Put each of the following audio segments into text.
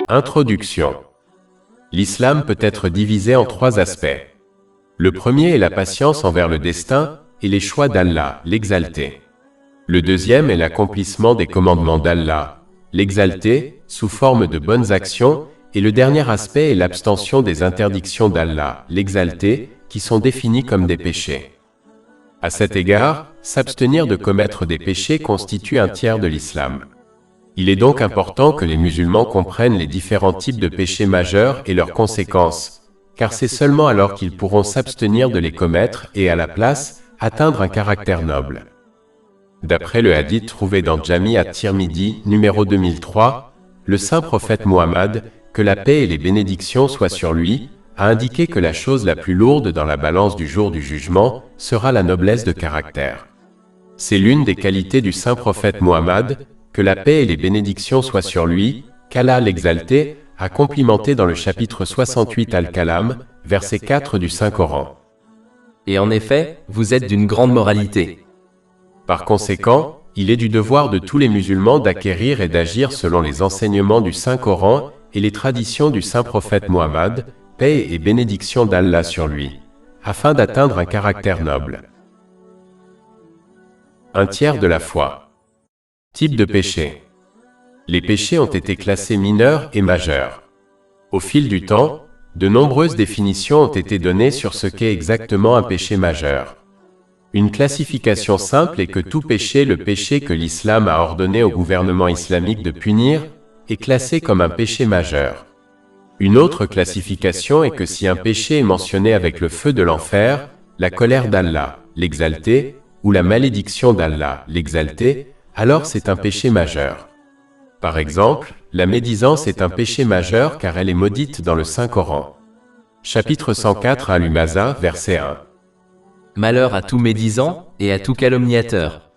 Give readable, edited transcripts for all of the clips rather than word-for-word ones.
Introduction. L'islam peut être divisé en trois aspects. Le premier est la patience envers le destin et les choix d'Allah, l'exalté. Le deuxième est l'accomplissement des commandements d'Allah, l'exalté, sous forme de bonnes actions, et le dernier aspect est l'abstention des interdictions d'Allah, l'exalté, qui sont définies comme des péchés. À cet égard, s'abstenir de commettre des péchés constitue un tiers de l'islam. Il est donc important que les musulmans comprennent les différents types de péchés majeurs et leurs conséquences, car c'est seulement alors qu'ils pourront s'abstenir de les commettre et, à la place, atteindre un caractère noble. D'après le hadith trouvé dans Jami at-Tirmidhi, numéro 2003, le saint prophète Muhammad, que la paix et les bénédictions soient sur lui, a indiqué que la chose la plus lourde dans la balance du jour du jugement sera la noblesse de caractère. C'est l'une des qualités du saint prophète Muhammad, que la paix et les bénédictions soient sur lui, qu'Allah l'exalté a complimenté dans le chapitre 68 Al-Kalam, verset 4 du Saint-Coran. Et en effet, vous êtes d'une grande moralité. Par conséquent, il est du devoir de tous les musulmans d'acquérir et d'agir selon les enseignements du Saint-Coran et les traditions du saint prophète Muhammad, paix et bénédiction d'Allah sur lui, afin d'atteindre un caractère noble. Un tiers de la foi. Type de péché. Les péchés ont été classés mineurs et majeurs. Au fil du temps, de nombreuses définitions ont été données sur ce qu'est exactement un péché majeur. Une classification simple est que tout péché, le péché que l'islam a ordonné au gouvernement islamique de punir, est classé comme un péché majeur. Une autre classification est que si un péché est mentionné avec le feu de l'enfer, la colère d'Allah, l'exalté, ou la malédiction d'Allah, l'exalté, alors c'est un péché majeur. Par exemple, la médisance est un péché majeur car elle est maudite dans le Saint-Coran. Chapitre 104 Al-Humaza, verset 1. Malheur à tout médisant et à tout calomniateur.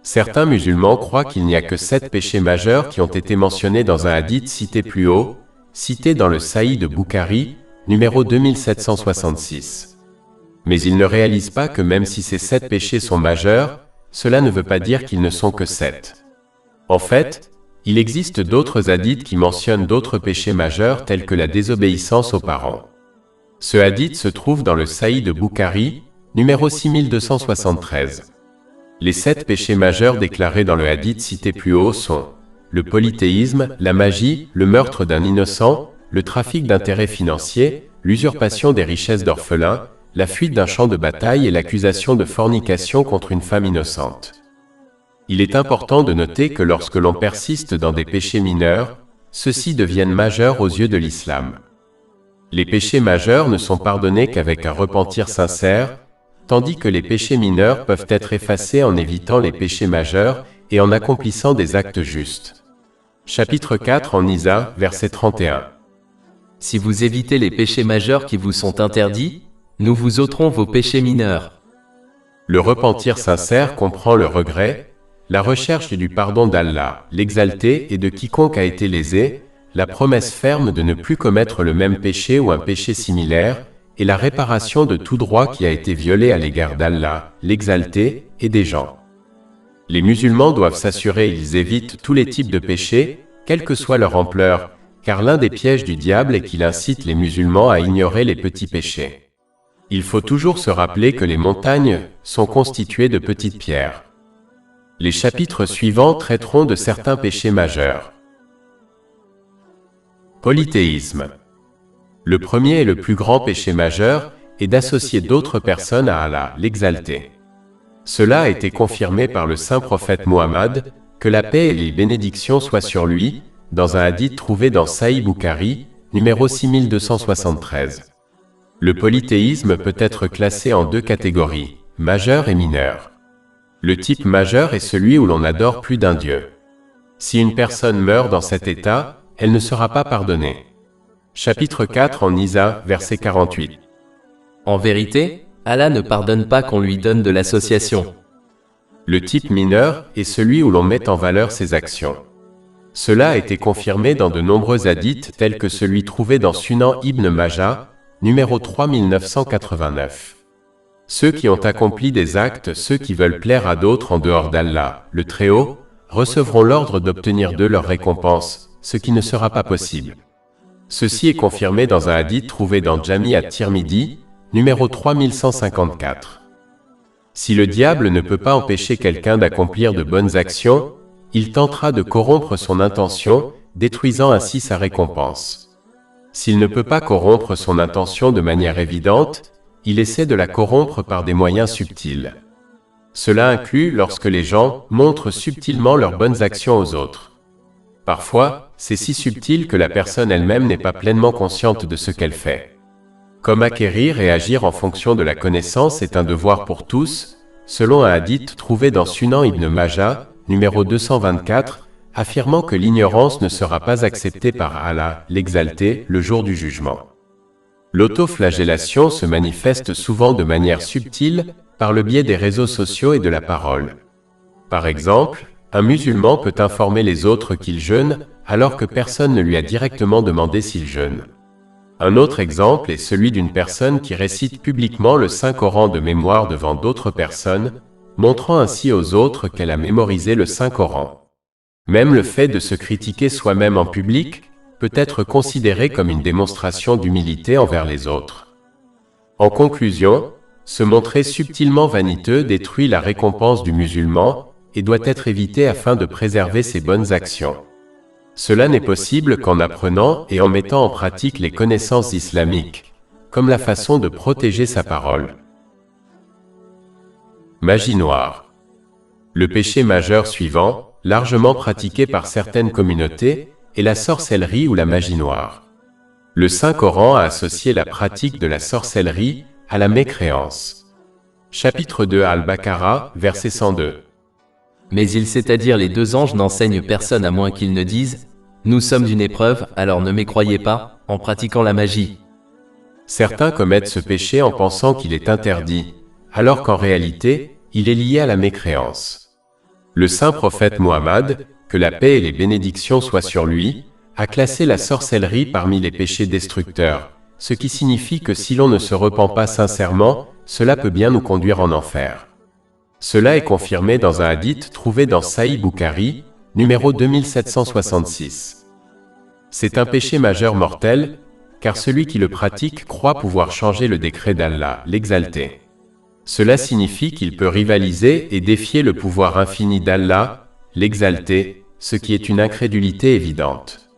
Certains musulmans croient qu'il n'y a que 7 péchés majeurs qui ont été mentionnés dans un hadith cité plus haut, cité dans le Sahih de Bukhari, numéro 2766. Mais ils ne réalisent pas que même si ces 7 péchés sont majeurs, cela ne veut pas dire qu'ils ne sont que 7. En fait, il existe d'autres hadiths qui mentionnent d'autres péchés majeurs tels que la désobéissance aux parents. Ce hadith se trouve dans le Sahih de Bukhari, numéro 6273. Les 7 péchés majeurs déclarés dans le hadith cité plus haut sont le polythéisme, la magie, le meurtre d'un innocent, le trafic d'intérêts financiers, l'usurpation des richesses d'orphelins, la fuite d'un champ de bataille et l'accusation de fornication contre une femme innocente. Il est important de noter que lorsque l'on persiste dans des péchés mineurs, ceux-ci deviennent majeurs aux yeux de l'islam. Les péchés majeurs ne sont pardonnés qu'avec un repentir sincère, tandis que les péchés mineurs peuvent être effacés en évitant les péchés majeurs et en accomplissant des actes justes. Chapitre 4 en Nisa, verset 31. Si vous évitez les péchés majeurs qui vous sont interdits, nous vous ôterons vos péchés mineurs. Le repentir sincère comprend le regret, la recherche du pardon d'Allah, l'exalté et de quiconque a été lésé, la promesse ferme de ne plus commettre le même péché ou un péché similaire, et la réparation de tout droit qui a été violé à l'égard d'Allah, l'exalté, et des gens. Les musulmans doivent s'assurer qu'ils évitent tous les types de péchés, quelle que soit leur ampleur, car l'un des pièges du diable est qu'il incite les musulmans à ignorer les petits péchés. Il faut toujours se rappeler que les montagnes sont constituées de petites pierres. Les chapitres suivants traiteront de certains péchés majeurs. Polythéisme. Le premier et le plus grand péché majeur est d'associer d'autres personnes à Allah, l'exalté. Cela a été confirmé par le saint prophète Muhammad, que la paix et les bénédictions soient sur lui, dans un hadith trouvé dans Sahih Bukhari, numéro 6273. Le polythéisme peut être classé en 2 catégories, majeur et mineur. Le type majeur est celui où l'on adore plus d'un dieu. Si une personne meurt dans cet état, elle ne sera pas pardonnée. Chapitre 4 en Nisa, verset 48. En vérité, Allah ne pardonne pas qu'on lui donne de l'association. Le type mineur est celui où l'on met en valeur ses actions. Cela a été confirmé dans de nombreux hadiths tels que celui trouvé dans Sunan Ibn Majah, numéro 3989. Ceux qui ont accompli des actes, ceux qui veulent plaire à d'autres en dehors d'Allah, le Très-Haut, recevront l'ordre d'obtenir d'eux leur récompense, ce qui ne sera pas possible. Ceci est confirmé dans un hadith trouvé dans Jami at-Tirmidhi, numéro 3154. Si le diable ne peut pas empêcher quelqu'un d'accomplir de bonnes actions, il tentera de corrompre son intention, détruisant ainsi sa récompense. S'il ne peut pas corrompre son intention de manière évidente, il essaie de la corrompre par des moyens subtils. Cela inclut lorsque les gens montrent subtilement leurs bonnes actions aux autres. Parfois, c'est si subtil que la personne elle-même n'est pas pleinement consciente de ce qu'elle fait. Comme acquérir et agir en fonction de la connaissance est un devoir pour tous, selon un hadith trouvé dans Sunan ibn Majah, numéro 224, affirmant que l'ignorance ne sera pas acceptée par Allah, l'Exalté, le jour du jugement. L'autoflagellation se manifeste souvent de manière subtile, par le biais des réseaux sociaux et de la parole. Par exemple, un musulman peut informer les autres qu'il jeûne, alors que personne ne lui a directement demandé s'il jeûne. Un autre exemple est celui d'une personne qui récite publiquement le Saint-Coran de mémoire devant d'autres personnes, montrant ainsi aux autres qu'elle a mémorisé le Saint-Coran. Même le fait de se critiquer soi-même en public peut être considéré comme une démonstration d'humilité envers les autres. En conclusion, se montrer subtilement vaniteux détruit la récompense du musulman et doit être évité afin de préserver ses bonnes actions. Cela n'est possible qu'en apprenant et en mettant en pratique les connaissances islamiques, comme la façon de protéger sa parole. Magie noire. Le péché majeur suivant, largement pratiqué par certaines communautés, est la sorcellerie ou la magie noire. Le Saint-Coran a associé la pratique de la sorcellerie à la mécréance. Chapitre 2 Al-Baqarah, verset 102. Mais c'est-à-dire les deux anges n'enseignent personne à moins qu'ils ne disent « Nous sommes une épreuve, alors ne mécroyez pas, en pratiquant la magie. » Certains commettent ce péché en pensant qu'il est interdit, alors qu'en réalité, il est lié à la mécréance. Le saint prophète Muhammad, que la paix et les bénédictions soient sur lui, a classé la sorcellerie parmi les péchés destructeurs, ce qui signifie que si l'on ne se repent pas sincèrement, cela peut bien nous conduire en enfer. Cela est confirmé dans un hadith trouvé dans Sahih Bukhari, numéro 2766. C'est un péché majeur mortel, car celui qui le pratique croit pouvoir changer le décret d'Allah, l'Exalté. Cela signifie qu'il peut rivaliser et défier le pouvoir infini d'Allah, l'Exalté, ce qui est une incrédulité évidente.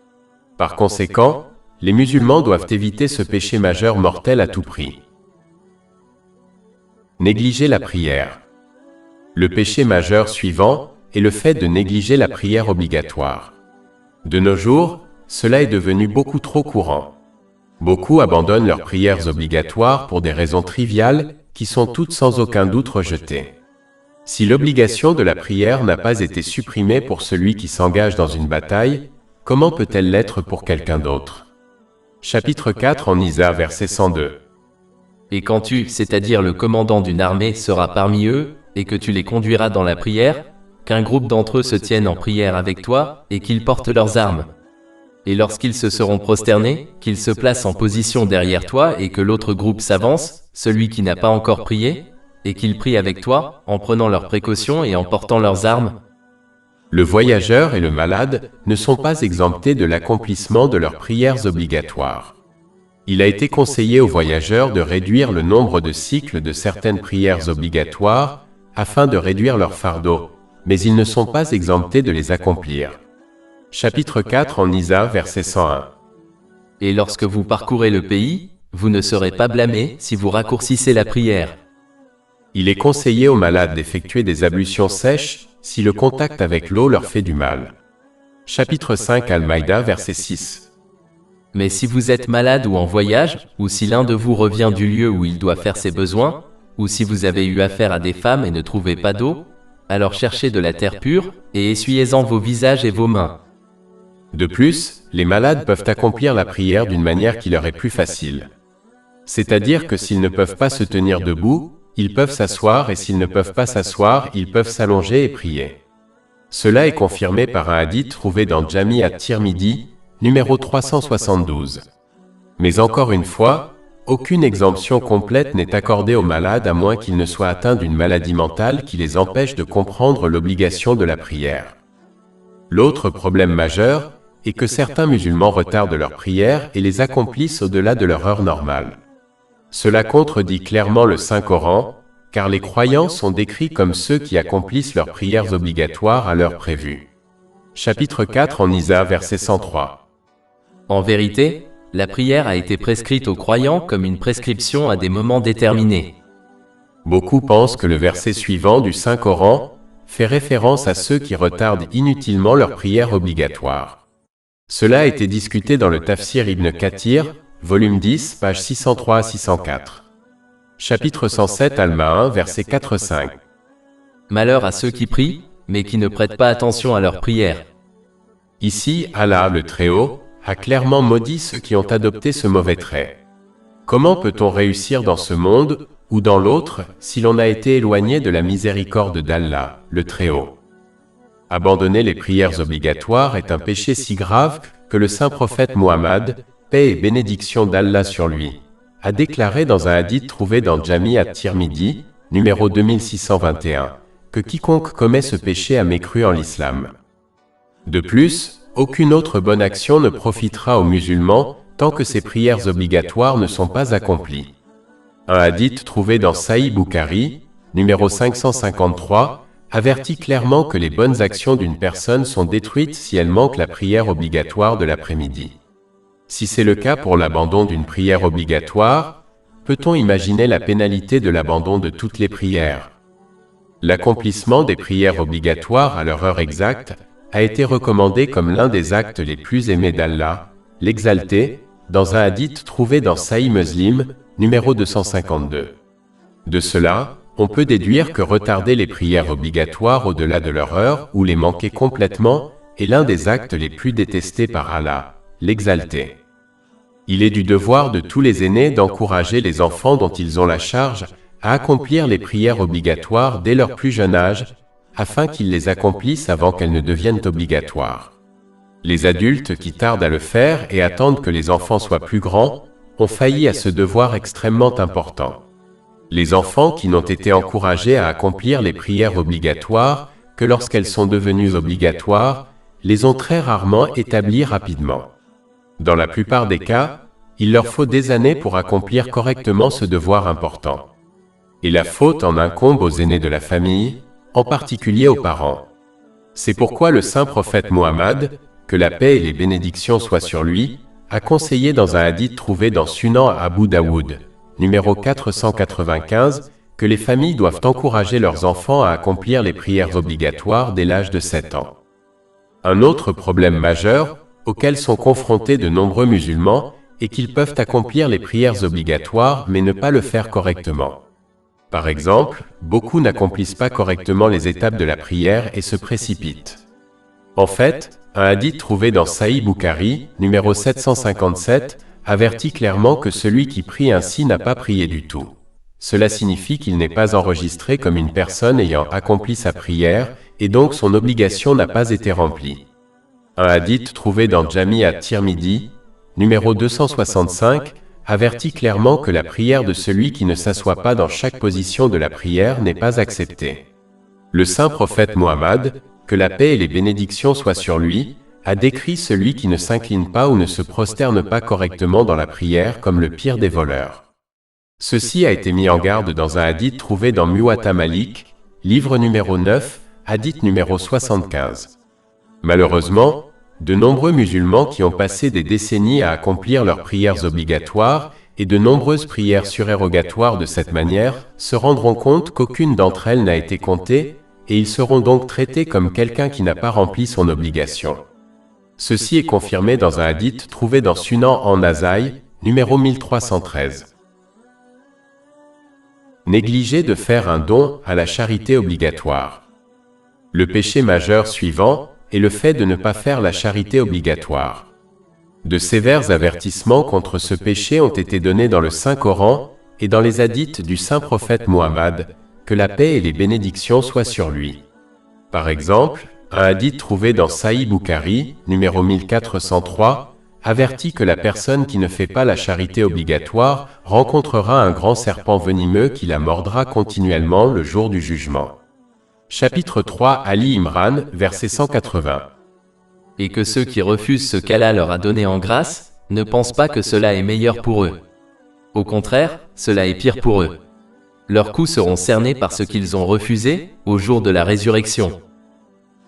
Par conséquent, les musulmans doivent éviter ce péché majeur mortel à tout prix. Négliger la prière. Le péché majeur suivant est le fait de négliger la prière obligatoire. De nos jours, cela est devenu beaucoup trop courant. Beaucoup abandonnent leurs prières obligatoires pour des raisons triviales qui sont toutes sans aucun doute rejetées. Si l'obligation de la prière n'a pas été supprimée pour celui qui s'engage dans une bataille, comment peut-elle l'être pour quelqu'un d'autre? Chapitre 4 en Nisa, verset 102. Et quand tu, c'est-à-dire le commandant d'une armée, seras parmi eux, et que tu les conduiras dans la prière, qu'un groupe d'entre eux se tienne en prière avec toi, et qu'ils portent leurs armes. Et lorsqu'ils se seront prosternés, qu'ils se placent en position derrière toi et que l'autre groupe s'avance, celui qui n'a pas encore prié, et qu'ils prient avec toi, en prenant leurs précautions et en portant leurs armes. Le voyageur et le malade ne sont pas exemptés de l'accomplissement de leurs prières obligatoires. Il a été conseillé aux voyageurs de réduire le nombre de cycles de certaines prières obligatoires afin de réduire leur fardeau, mais ils ne sont pas exemptés de les accomplir. Chapitre 4 en Nisa, verset 101. Et lorsque vous parcourez le pays, vous ne serez pas blâmés si vous raccourcissez la prière. Il est conseillé aux malades d'effectuer des ablutions sèches si le contact avec l'eau leur fait du mal. Chapitre 5 Al-Maïda, verset 6. Mais si vous êtes malade ou en voyage, ou si l'un de vous revient du lieu où il doit faire ses besoins, ou si vous avez eu affaire à des femmes et ne trouvez pas d'eau, alors cherchez de la terre pure, et essuyez-en vos visages et vos mains. De plus, les malades peuvent accomplir la prière d'une manière qui leur est plus facile. C'est-à-dire que s'ils ne peuvent pas se tenir debout, ils peuvent s'asseoir et s'ils ne peuvent pas s'asseoir, ils peuvent s'allonger et prier. Cela est confirmé par un hadith trouvé dans Jami at-Tirmidhi, numéro 372. Mais encore une fois, aucune exemption complète n'est accordée aux malades à moins qu'ils ne soient atteints d'une maladie mentale qui les empêche de comprendre l'obligation de la prière. L'autre problème majeur et que certains musulmans retardent leurs prières et les accomplissent au-delà de leur heure normale. Cela contredit clairement le Saint-Coran, car les croyants sont décrits comme ceux qui accomplissent leurs prières obligatoires à l'heure prévue. Chapitre 4 en Isa, verset 103. En vérité, la prière a été prescrite aux croyants comme une prescription à des moments déterminés. Beaucoup pensent que le verset suivant du Saint-Coran fait référence à ceux qui retardent inutilement leurs prières obligatoires. Cela a été discuté dans le Tafsir Ibn Kathir, volume 10, pages 603 à 604. Chapitre 107 Alma 1, verset 4-5. Malheur à ceux qui prient, mais qui ne prêtent pas attention à leurs prières. Ici, Allah, le Très-Haut, a clairement maudit ceux qui ont adopté ce mauvais trait. Comment peut-on réussir dans ce monde, ou dans l'autre, si l'on a été éloigné de la miséricorde d'Allah, le Très-Haut? Abandonner les prières obligatoires est un péché si grave que le saint prophète Muhammad, paix et bénédiction d'Allah sur lui, a déclaré dans un hadith trouvé dans Jami at-Tirmidhi, numéro 2621, que quiconque commet ce péché a mécru en l'islam. De plus, aucune autre bonne action ne profitera aux musulmans tant que ces prières obligatoires ne sont pas accomplies. Un hadith trouvé dans Sahih Bukhari, numéro 553, avertit clairement que les bonnes actions d'une personne sont détruites si elle manque la prière obligatoire de l'après-midi. Si c'est le cas pour l'abandon d'une prière obligatoire, peut-on imaginer la pénalité de l'abandon de toutes les prières? L'accomplissement des prières obligatoires à leur heure exacte a été recommandé comme l'un des actes les plus aimés d'Allah, l'exalté, dans un hadith trouvé dans Sahih Muslim, numéro 252. De cela, on peut déduire que retarder les prières obligatoires au-delà de leur heure ou les manquer complètement est l'un des actes les plus détestés par Allah, l'exalté. Il est du devoir de tous les aînés d'encourager les enfants dont ils ont la charge à accomplir les prières obligatoires dès leur plus jeune âge, afin qu'ils les accomplissent avant qu'elles ne deviennent obligatoires. Les adultes qui tardent à le faire et attendent que les enfants soient plus grands ont failli à ce devoir extrêmement important. Les enfants qui n'ont été encouragés à accomplir les prières obligatoires que lorsqu'elles sont devenues obligatoires, les ont très rarement établies rapidement. Dans la plupart des cas, il leur faut des années pour accomplir correctement ce devoir important. Et la faute en incombe aux aînés de la famille, en particulier aux parents. C'est pourquoi le saint prophète Muhammad, que la paix et les bénédictions soient sur lui, a conseillé dans un hadith trouvé dans Sunan Abu Daoud, numéro 495, que les familles doivent encourager leurs enfants à accomplir les prières obligatoires dès l'âge de 7 ans. Un autre problème majeur, auquel sont confrontés de nombreux musulmans, est qu'ils peuvent accomplir les prières obligatoires mais ne pas le faire correctement. Par exemple, beaucoup n'accomplissent pas correctement les étapes de la prière et se précipitent. En fait, un hadith trouvé dans Sahih Bukhari, numéro 757, avertit clairement que celui qui prie ainsi n'a pas prié du tout. Cela signifie qu'il n'est pas enregistré comme une personne ayant accompli sa prière, et donc son obligation n'a pas été remplie. Un hadith trouvé dans Jami at-Tirmidhi, numéro 265, avertit clairement que la prière de celui qui ne s'assoit pas dans chaque position de la prière n'est pas acceptée. Le saint prophète Muhammad, que la paix et les bénédictions soient sur lui, a décrit celui qui ne s'incline pas ou ne se prosterne pas correctement dans la prière comme le pire des voleurs. Ceci a été mis en garde dans un hadith trouvé dans Muwatta Malik, livre numéro 9, hadith numéro 75. Malheureusement, de nombreux musulmans qui ont passé des décennies à accomplir leurs prières obligatoires et de nombreuses prières surérogatoires de cette manière se rendront compte qu'aucune d'entre elles n'a été comptée et ils seront donc traités comme quelqu'un qui n'a pas rempli son obligation. Ceci est confirmé dans un hadith trouvé dans Sunan an-Nasaï, numéro 1313. Négliger de faire un don à la charité obligatoire. Le péché majeur suivant est le fait de ne pas faire la charité obligatoire. De sévères avertissements contre ce péché ont été donnés dans le Saint-Coran et dans les hadiths du saint prophète Muhammad, que la paix et les bénédictions soient sur lui. Par exemple, un hadith trouvé dans Sahih Bukhari, numéro 1403, avertit que la personne qui ne fait pas la charité obligatoire rencontrera un grand serpent venimeux qui la mordra continuellement le jour du jugement. Chapitre 3 Ali Imran, verset 180. Et que ceux qui refusent ce qu'Allah leur a donné en grâce, ne pensent pas que cela est meilleur pour eux. Au contraire, cela est pire pour eux. Leurs coups seront cernés par ce qu'ils ont refusé, au jour de la résurrection.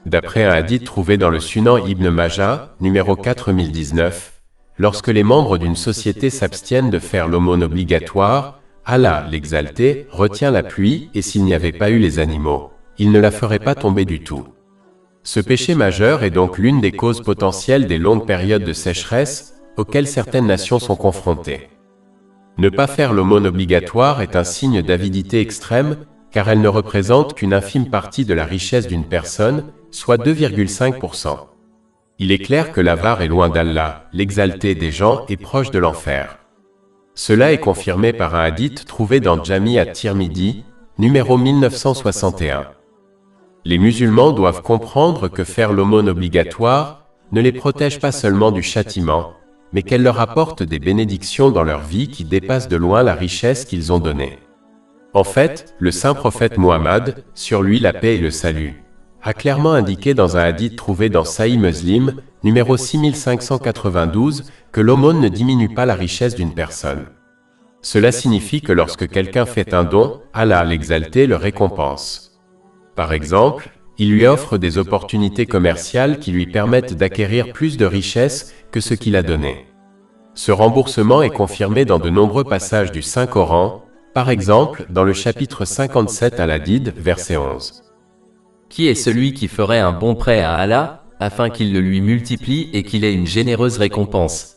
D'après un hadith trouvé dans le Sunan Ibn Majah, numéro 4019, lorsque les membres d'une société s'abstiennent de faire l'aumône obligatoire, Allah, l'exalté, retient la pluie, et s'il n'y avait pas eu les animaux, il ne la ferait pas tomber du tout. Ce péché majeur est donc l'une des causes potentielles des longues périodes de sécheresse auxquelles certaines nations sont confrontées. Ne pas faire l'aumône obligatoire est un signe d'avidité extrême, car elle ne représente qu'une infime partie de la richesse d'une personne, soit 2,5%. Il est clair que l'avare est loin d'Allah, l'exalté des gens et proche de l'enfer. Cela est confirmé par un hadith trouvé dans Jami at-Tirmidhi, numéro 1961. Les musulmans doivent comprendre que faire l'aumône obligatoire ne les protège pas seulement du châtiment, mais qu'elle leur apporte des bénédictions dans leur vie qui dépassent de loin la richesse qu'ils ont donnée. En fait, le saint prophète Muhammad, sur lui la paix et le salut, a clairement indiqué dans un hadith trouvé dans Sahih Muslim, numéro 6592, que l'aumône ne diminue pas la richesse d'une personne. Cela signifie que lorsque quelqu'un fait un don, Allah l'exalté le récompense. Par exemple, il lui offre des opportunités commerciales qui lui permettent d'acquérir plus de richesses que ce qu'il a donné. Ce remboursement est confirmé dans de nombreux passages du Saint-Coran, par exemple dans le chapitre 57 Al-Hadid, verset 11. Qui est celui qui ferait un bon prêt à Allah, afin qu'il le lui multiplie et qu'il ait une généreuse récompense?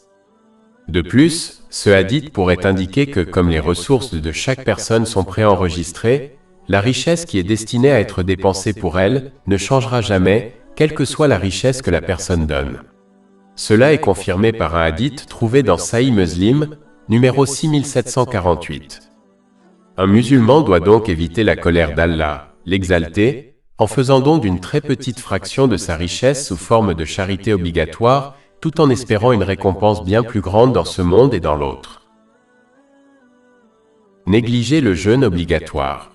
De plus, ce hadith pourrait indiquer que comme les ressources de chaque personne sont préenregistrées, la richesse qui est destinée à être dépensée pour elle ne changera jamais, quelle que soit la richesse que la personne donne. Cela est confirmé par un hadith trouvé dans Sahih Muslim, numéro 6748. Un musulman doit donc éviter la colère d'Allah, l'exalté, en faisant don d'une très petite fraction de sa richesse sous forme de charité obligatoire, tout en espérant une récompense bien plus grande dans ce monde et dans l'autre. Négliger le jeûne obligatoire.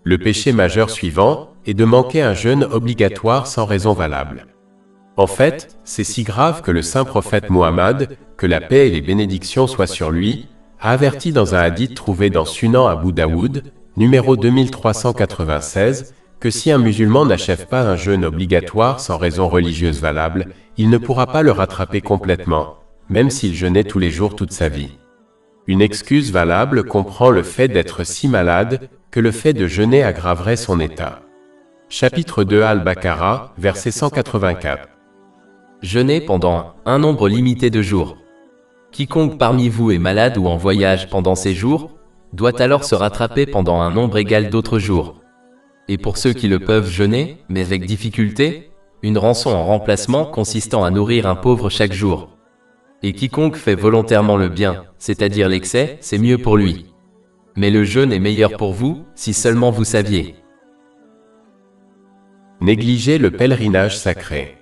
Le péché majeur suivant est de manquer un jeûne obligatoire sans raison valable. En fait, c'est si grave que le saint prophète Muhammad, que la paix et les bénédictions soient sur lui, a averti dans un hadith trouvé dans Sunan Abu Daoud, numéro 2396, que si un musulman n'achève pas un jeûne obligatoire sans raison religieuse valable, il ne pourra pas le rattraper complètement, même s'il jeûnait tous les jours toute sa vie. Une excuse valable comprend le fait d'être si malade que le fait de jeûner aggraverait son état. Chapitre 2 Al-Baqarah, verset 184. Jeûnez pendant un nombre limité de jours. Quiconque parmi vous est malade ou en voyage pendant ces jours, doit alors se rattraper pendant un nombre égal d'autres jours. Et pour ceux qui le peuvent jeûner, mais avec difficulté, une rançon en remplacement consistant à nourrir un pauvre chaque jour. Et quiconque fait volontairement le bien, c'est-à-dire l'excès, c'est mieux pour lui. Mais le jeûne est meilleur pour vous, si seulement vous saviez. Négliger le pèlerinage sacré.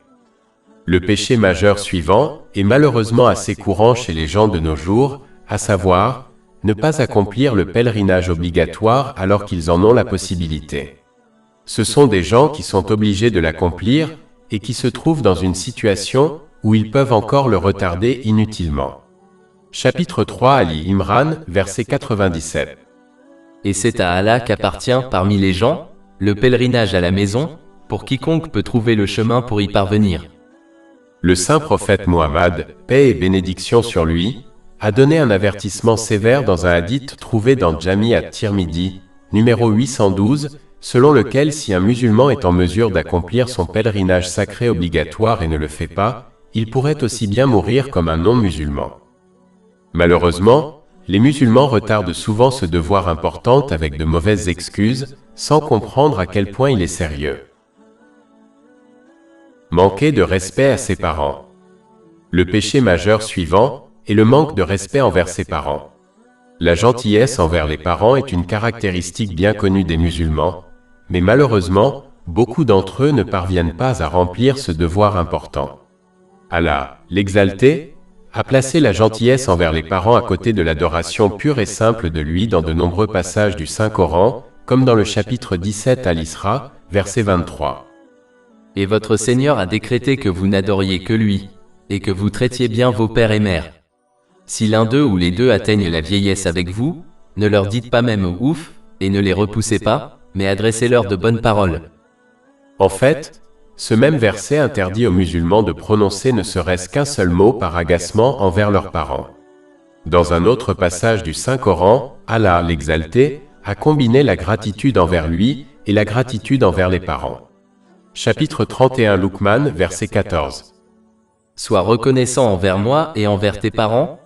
Le péché majeur suivant est malheureusement assez courant chez les gens de nos jours, à savoir, ne pas accomplir le pèlerinage obligatoire alors qu'ils en ont la possibilité. Ce sont des gens qui sont obligés de l'accomplir et qui se trouvent dans une situation où ils peuvent encore le retarder inutilement. Chapitre 3 Ali Imran, verset 97. Et c'est à Allah qu'appartient parmi les gens, le pèlerinage à la maison, pour quiconque peut trouver le chemin pour y parvenir. Le saint prophète Muhammad, paix et bénédiction sur lui, a donné un avertissement sévère dans un hadith trouvé dans Jami at-Tirmidhi, numéro 812, selon lequel si un musulman est en mesure d'accomplir son pèlerinage sacré obligatoire et ne le fait pas, il pourrait aussi bien mourir comme un non-musulman. Malheureusement, les musulmans retardent souvent ce devoir important avec de mauvaises excuses, sans comprendre à quel point il est sérieux. Manquer de respect à ses parents. Le péché majeur suivant est le manque de respect envers ses parents. La gentillesse envers les parents est une caractéristique bien connue des musulmans, mais malheureusement, beaucoup d'entre eux ne parviennent pas à remplir ce devoir important. Allah, l'exalté, a placé la gentillesse envers les parents à côté de l'adoration pure et simple de lui dans de nombreux passages du Saint-Coran, comme dans le chapitre 17 Al-Isra, verset 23. Et votre Seigneur a décrété que vous n'adoriez que lui, et que vous traitiez bien vos pères et mères. Si l'un d'eux ou les deux atteignent la vieillesse avec vous, ne leur dites pas même ouf, et ne les repoussez pas, mais adressez-leur de bonnes paroles. En fait, ce même verset interdit aux musulmans de prononcer ne serait-ce qu'un seul mot par agacement envers leurs parents. Dans un autre passage du Saint-Coran, Allah, l'Exalté, a combiné la gratitude envers lui et la gratitude envers les parents. Chapitre 31 Luqman, verset 14. Sois reconnaissant envers moi et envers tes parents.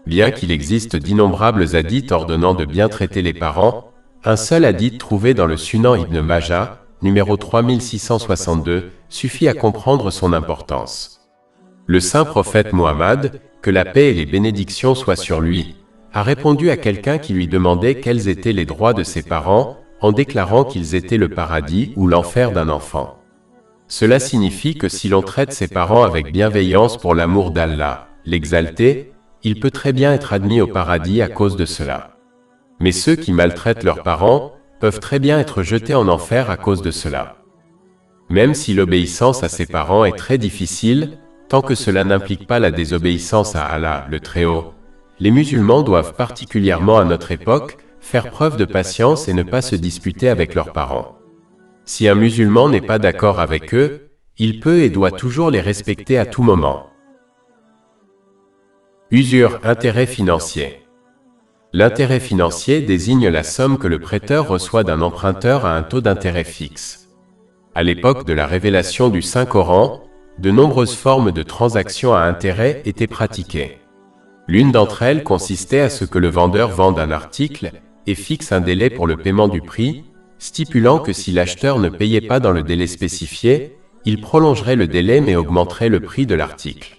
Bien qu'il existe d'innombrables hadiths ordonnant de bien traiter les parents, un seul hadith trouvé dans le Sunan Ibn Majah, numéro 3662, suffit à comprendre son importance. Le saint prophète Mohammed, que la paix et les bénédictions soient sur lui, a répondu à quelqu'un qui lui demandait quels étaient les droits de ses parents, en déclarant qu'ils étaient le paradis ou l'enfer d'un enfant. Cela signifie que si l'on traite ses parents avec bienveillance pour l'amour d'Allah, l'Exalté, il peut très bien être admis au paradis à cause de cela. Mais ceux qui maltraitent leurs parents peuvent très bien être jetés en enfer à cause de cela. Même si l'obéissance à ses parents est très difficile, tant que cela n'implique pas la désobéissance à Allah, le Très-Haut, les musulmans doivent particulièrement à notre époque faire preuve de patience et ne pas se disputer avec leurs parents. Si un musulman n'est pas d'accord avec eux, il peut et doit toujours les respecter à tout moment. Usure, intérêt financier. L'intérêt financier désigne la somme que le prêteur reçoit d'un emprunteur à un taux d'intérêt fixe. À l'époque de la révélation du Saint-Coran, de nombreuses formes de transactions à intérêt étaient pratiquées. L'une d'entre elles consistait à ce que le vendeur vende un article et fixe un délai pour le paiement du prix, stipulant que si l'acheteur ne payait pas dans le délai spécifié, il prolongerait le délai mais augmenterait le prix de l'article.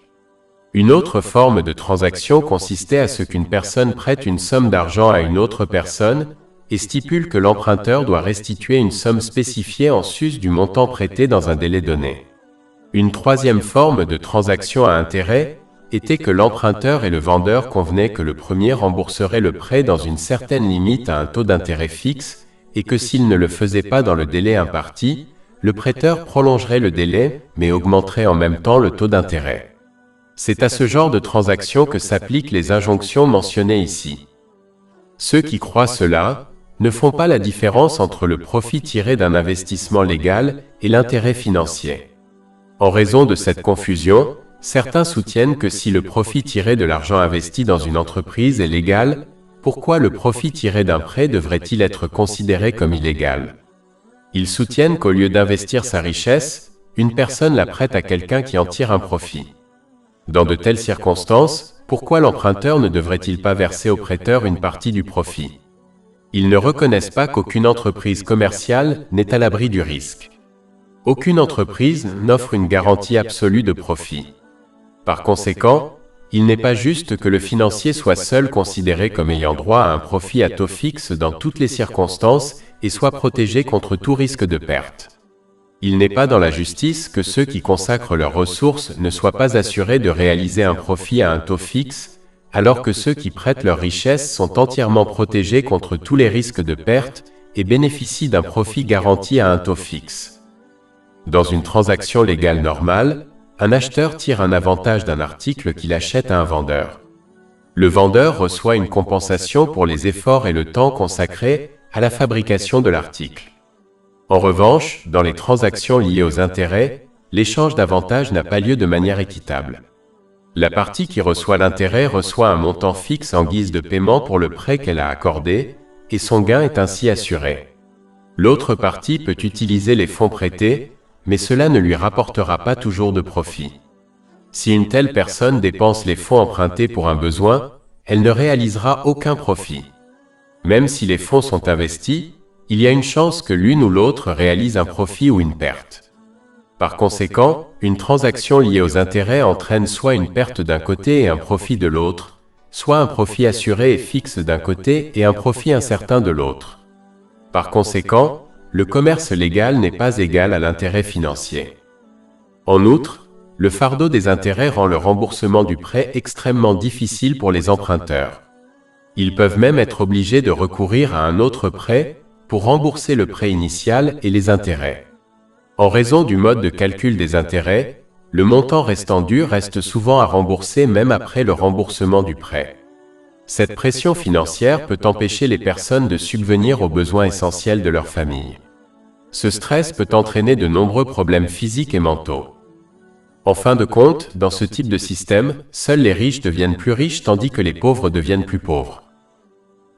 Une autre forme de transaction consistait à ce qu'une personne prête une somme d'argent à une autre personne et stipule que l'emprunteur doit restituer une somme spécifiée en sus du montant prêté dans un délai donné. Une troisième forme de transaction à intérêt était que l'emprunteur et le vendeur convenaient que le premier rembourserait le prêt dans une certaine limite à un taux d'intérêt fixe, et que s'il ne le faisait pas dans le délai imparti, le prêteur prolongerait le délai, mais augmenterait en même temps le taux d'intérêt. C'est à ce genre de transaction que s'appliquent les injonctions mentionnées ici. Ceux qui croient cela ne font pas la différence entre le profit tiré d'un investissement légal et l'intérêt financier. En raison de cette confusion, certains soutiennent que si le profit tiré de l'argent investi dans une entreprise est légal, pourquoi le profit tiré d'un prêt devrait-il être considéré comme illégal? Ils soutiennent qu'au lieu d'investir sa richesse, une personne la prête à quelqu'un qui en tire un profit. Dans de telles circonstances, pourquoi l'emprunteur ne devrait-il pas verser au prêteur une partie du profit? Ils ne reconnaissent pas qu'aucune entreprise commerciale n'est à l'abri du risque. Aucune entreprise n'offre une garantie absolue de profit. Par conséquent, il n'est pas juste que le financier soit seul considéré comme ayant droit à un profit à taux fixe dans toutes les circonstances et soit protégé contre tout risque de perte. Il n'est pas dans la justice que ceux qui consacrent leurs ressources ne soient pas assurés de réaliser un profit à un taux fixe, alors que ceux qui prêtent leurs richesses sont entièrement protégés contre tous les risques de perte et bénéficient d'un profit garanti à un taux fixe. Dans une transaction légale normale, un acheteur tire un avantage d'un article qu'il achète à un vendeur. Le vendeur reçoit une compensation pour les efforts et le temps consacrés à la fabrication de l'article. En revanche, dans les transactions liées aux intérêts, l'échange d'avantages n'a pas lieu de manière équitable. La partie qui reçoit l'intérêt reçoit un montant fixe en guise de paiement pour le prêt qu'elle a accordé, et son gain est ainsi assuré. L'autre partie peut utiliser les fonds prêtés, mais cela ne lui rapportera pas toujours de profit. Si une telle personne dépense les fonds empruntés pour un besoin, elle ne réalisera aucun profit. Même si les fonds sont investis, il y a une chance que l'une ou l'autre réalise un profit ou une perte. Par conséquent, une transaction liée aux intérêts entraîne soit une perte d'un côté et un profit de l'autre, soit un profit assuré et fixe d'un côté et un profit incertain de l'autre. Par conséquent, le commerce légal n'est pas égal à l'intérêt financier. En outre, le fardeau des intérêts rend le remboursement du prêt extrêmement difficile pour les emprunteurs. Ils peuvent même être obligés de recourir à un autre prêt pour rembourser le prêt initial et les intérêts. En raison du mode de calcul des intérêts, le montant restant dû reste souvent à rembourser même après le remboursement du prêt. Cette pression financière peut empêcher les personnes de subvenir aux besoins essentiels de leur famille. Ce stress peut entraîner de nombreux problèmes physiques et mentaux. En fin de compte, dans ce type de système, seuls les riches deviennent plus riches tandis que les pauvres deviennent plus pauvres.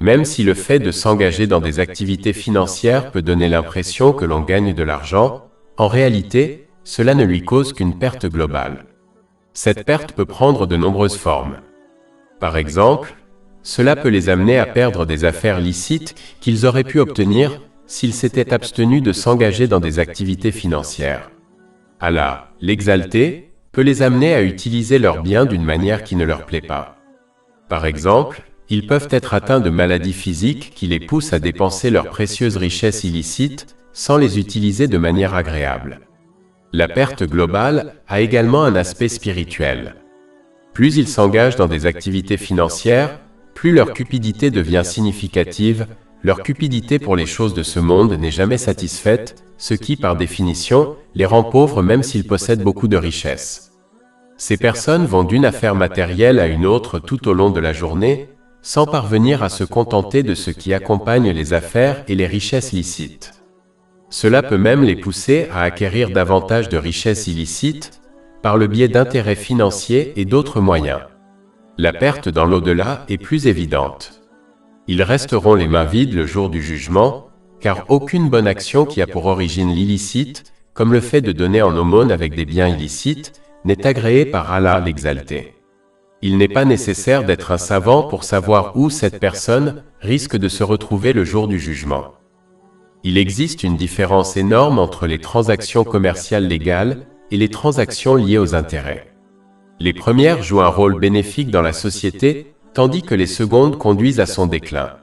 Même si le fait de s'engager dans des activités financières peut donner l'impression que l'on gagne de l'argent, en réalité, cela ne lui cause qu'une perte globale. Cette perte peut prendre de nombreuses formes. Par exemple, cela peut les amener à perdre des affaires licites qu'ils auraient pu obtenir s'ils s'étaient abstenus de s'engager dans des activités financières. Allah, l'exalté, peut les amener à utiliser leurs biens d'une manière qui ne leur plaît pas. Par exemple, ils peuvent être atteints de maladies physiques qui les poussent à dépenser leurs précieuses richesses illicites sans les utiliser de manière agréable. La perte globale a également un aspect spirituel. Plus ils s'engagent dans des activités financières, plus leur cupidité devient significative. Leur cupidité pour les choses de ce monde n'est jamais satisfaite, ce qui, par définition, les rend pauvres même s'ils possèdent beaucoup de richesses. Ces personnes vont d'une affaire matérielle à une autre tout au long de la journée, sans parvenir à se contenter de ce qui accompagne les affaires et les richesses licites. Cela peut même les pousser à acquérir davantage de richesses illicites, par le biais d'intérêts financiers et d'autres moyens. La perte dans l'au-delà est plus évidente. Ils resteront les mains vides le jour du jugement, car aucune bonne action qui a pour origine l'illicite, comme le fait de donner en aumône avec des biens illicites, n'est agréée par Allah l'exalté. Il n'est pas nécessaire d'être un savant pour savoir où cette personne risque de se retrouver le jour du jugement. Il existe une différence énorme entre les transactions commerciales légales et les transactions liées aux intérêts. Les premières jouent un rôle bénéfique dans la société, tandis que les secondes conduisent à son déclin.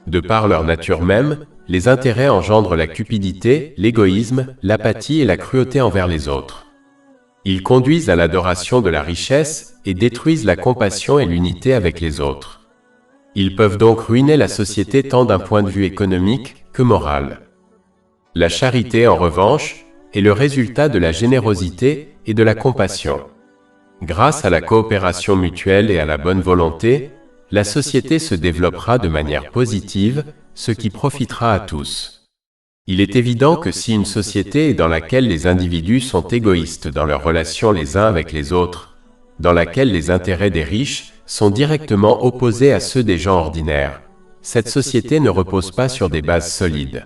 De par leur nature même, les intérêts engendrent la cupidité, l'égoïsme, l'apathie et la cruauté envers les autres. Ils conduisent à l'adoration de la richesse et détruisent la compassion et l'unité avec les autres. Ils peuvent donc ruiner la société tant d'un point de vue économique que moral. La charité, en revanche, est le résultat de la générosité et de la compassion. Grâce à la coopération mutuelle et à la bonne volonté, la société se développera de manière positive, ce qui profitera à tous. Il est évident que si une société est dans laquelle les individus sont égoïstes dans leurs relations les uns avec les autres, dans laquelle les intérêts des riches sont directement opposés à ceux des gens ordinaires, cette société ne repose pas sur des bases solides.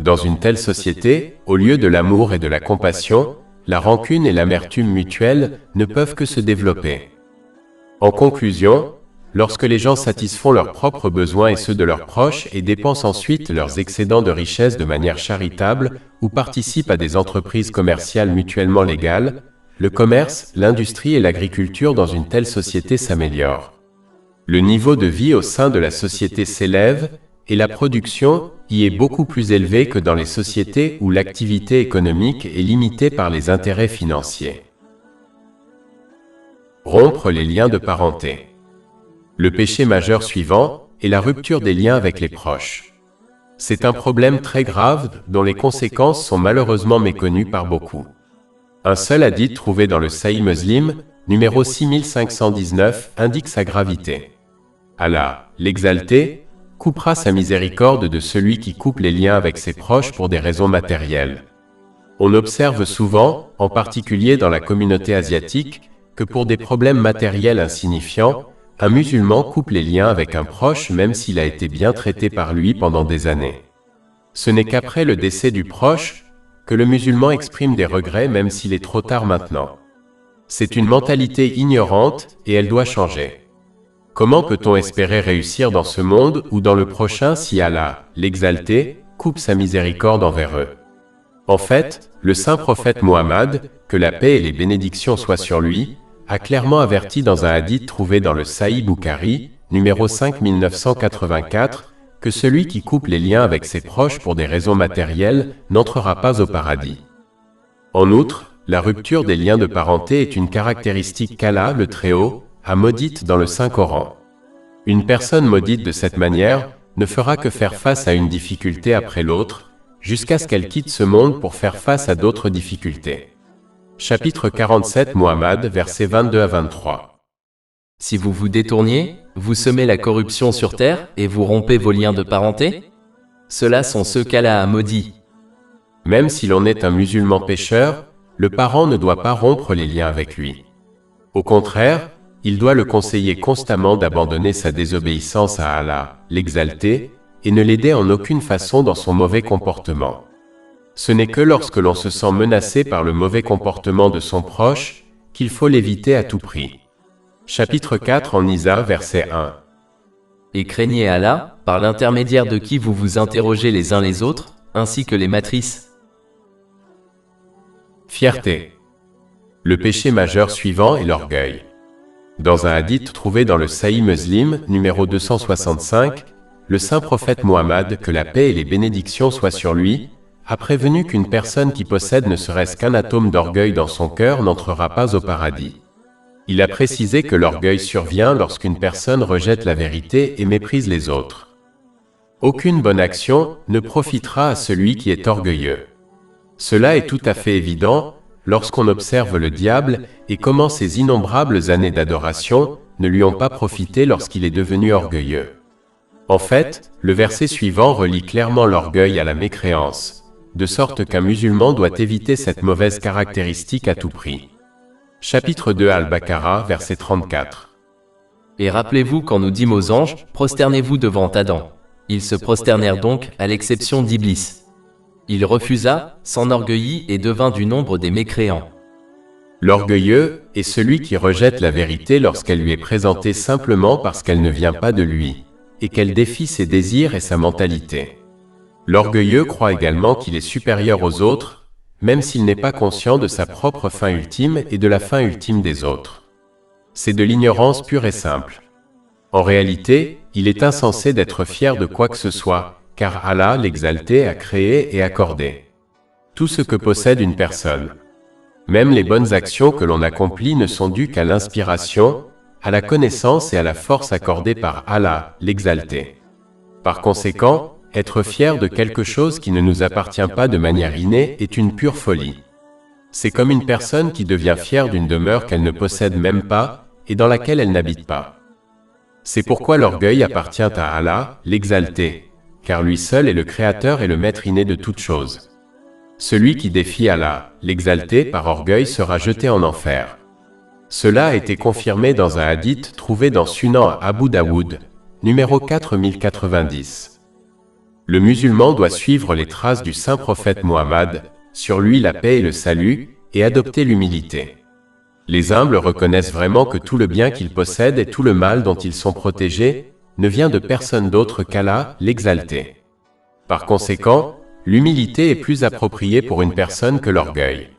Dans une telle société, au lieu de l'amour et de la compassion, la rancune et l'amertume mutuelle ne peuvent que se développer. En conclusion, lorsque les gens satisfont leurs propres besoins et ceux de leurs proches et dépensent ensuite leurs excédents de richesse de manière charitable ou participent à des entreprises commerciales mutuellement légales, le commerce, l'industrie et l'agriculture dans une telle société s'améliorent. Le niveau de vie au sein de la société s'élève et la production y est beaucoup plus élevée que dans les sociétés où l'activité économique est limitée par les intérêts financiers. Rompre les liens de parenté. Le péché majeur suivant est la rupture des liens avec les proches. C'est un problème très grave dont les conséquences sont malheureusement méconnues par beaucoup. Un seul hadith trouvé dans le Sahih Muslim, numéro 6519, indique sa gravité. Allah, l'exalté, coupera sa miséricorde de celui qui coupe les liens avec ses proches pour des raisons matérielles. On observe souvent, en particulier dans la communauté asiatique, que pour des problèmes matériels insignifiants, un musulman coupe les liens avec un proche même s'il a été bien traité par lui pendant des années. Ce n'est qu'après le décès du proche que le musulman exprime des regrets même s'il est trop tard maintenant. C'est une mentalité ignorante et elle doit changer. Comment peut-on espérer réussir dans ce monde ou dans le prochain si Allah, l'exalté, coupe sa miséricorde envers eux? En fait, le saint prophète Mohammed, que la paix et les bénédictions soient sur lui, a clairement averti dans un hadith trouvé dans le Sahih Bukhari, numéro 5984, que celui qui coupe les liens avec ses proches pour des raisons matérielles n'entrera pas au paradis. En outre, la rupture des liens de parenté est une caractéristique qu'Allah, le Très-Haut, a maudite dans le Saint-Coran. Une personne maudite de cette manière ne fera que faire face à une difficulté après l'autre, jusqu'à ce qu'elle quitte ce monde pour faire face à d'autres difficultés. Chapitre 47 Muhammad, versets 22 à 23. Si vous vous détourniez, vous semez la corruption sur terre et vous rompez vos liens de parenté? Ceux-là sont ceux qu'Allah a maudits. Même si l'on est un musulman pécheur, le parent ne doit pas rompre les liens avec lui. Au contraire, il doit le conseiller constamment d'abandonner sa désobéissance à Allah, l'exalté, et ne l'aider en aucune façon dans son mauvais comportement. Ce n'est que lorsque l'on se sent menacé par le mauvais comportement de son proche qu'il faut l'éviter à tout prix. Chapitre 4 en Nisa, verset 1. Et craignez Allah, par l'intermédiaire de qui vous vous interrogez les uns les autres, ainsi que les matrices. Fierté. Le péché majeur suivant est l'orgueil. Dans un hadith trouvé dans le Sahih Muslim, numéro 265, le saint prophète Muhammad, que la paix et les bénédictions soient sur lui, a prévenu qu'une personne qui possède ne serait-ce qu'un atome d'orgueil dans son cœur n'entrera pas au paradis. Il a précisé que l'orgueil survient lorsqu'une personne rejette la vérité et méprise les autres. Aucune bonne action ne profitera à celui qui est orgueilleux. Cela est tout à fait évident lorsqu'on observe le diable et comment ses innombrables années d'adoration ne lui ont pas profité lorsqu'il est devenu orgueilleux. En fait, le verset suivant relie clairement l'orgueil à la mécréance, de sorte qu'un musulman doit éviter cette mauvaise caractéristique à tout prix. Chapitre 2 Al-Baqarah, verset 34. Et rappelez-vous quand nous dîmes aux anges, prosternez-vous devant Adam. Ils se prosternèrent donc, à l'exception d'Iblis. Il refusa, s'enorgueillit et devint du nombre des mécréants. L'orgueilleux est celui qui rejette la vérité lorsqu'elle lui est présentée simplement parce qu'elle ne vient pas de lui, et qu'elle défie ses désirs et sa mentalité. L'orgueilleux croit également qu'il est supérieur aux autres, même s'il n'est pas conscient de sa propre fin ultime et de la fin ultime des autres. C'est de l'ignorance pure et simple. En réalité, il est insensé d'être fier de quoi que ce soit, car Allah, l'exalté, a créé et accordé tout ce que possède une personne. Même les bonnes actions que l'on accomplit ne sont dues qu'à l'inspiration, à la connaissance et à la force accordée par Allah, l'exalté. Par conséquent, être fier de quelque chose qui ne nous appartient pas de manière innée est une pure folie. C'est comme une personne qui devient fière d'une demeure qu'elle ne possède même pas et dans laquelle elle n'habite pas. C'est pourquoi l'orgueil appartient à Allah, l'exalté, car lui seul est le créateur et le maître inné de toutes choses. Celui qui défie Allah, l'exalté, par orgueil sera jeté en enfer. Cela a été confirmé dans un hadith trouvé dans Sunan Abu Daoud, numéro 4090. Le musulman doit suivre les traces du saint prophète Muhammad, sur lui la paix et le salut, et adopter l'humilité. Les humbles reconnaissent vraiment que tout le bien qu'ils possèdent et tout le mal dont ils sont protégés ne vient de personne d'autre qu'Allah, l'exalté. Par conséquent, l'humilité est plus appropriée pour une personne que l'orgueil.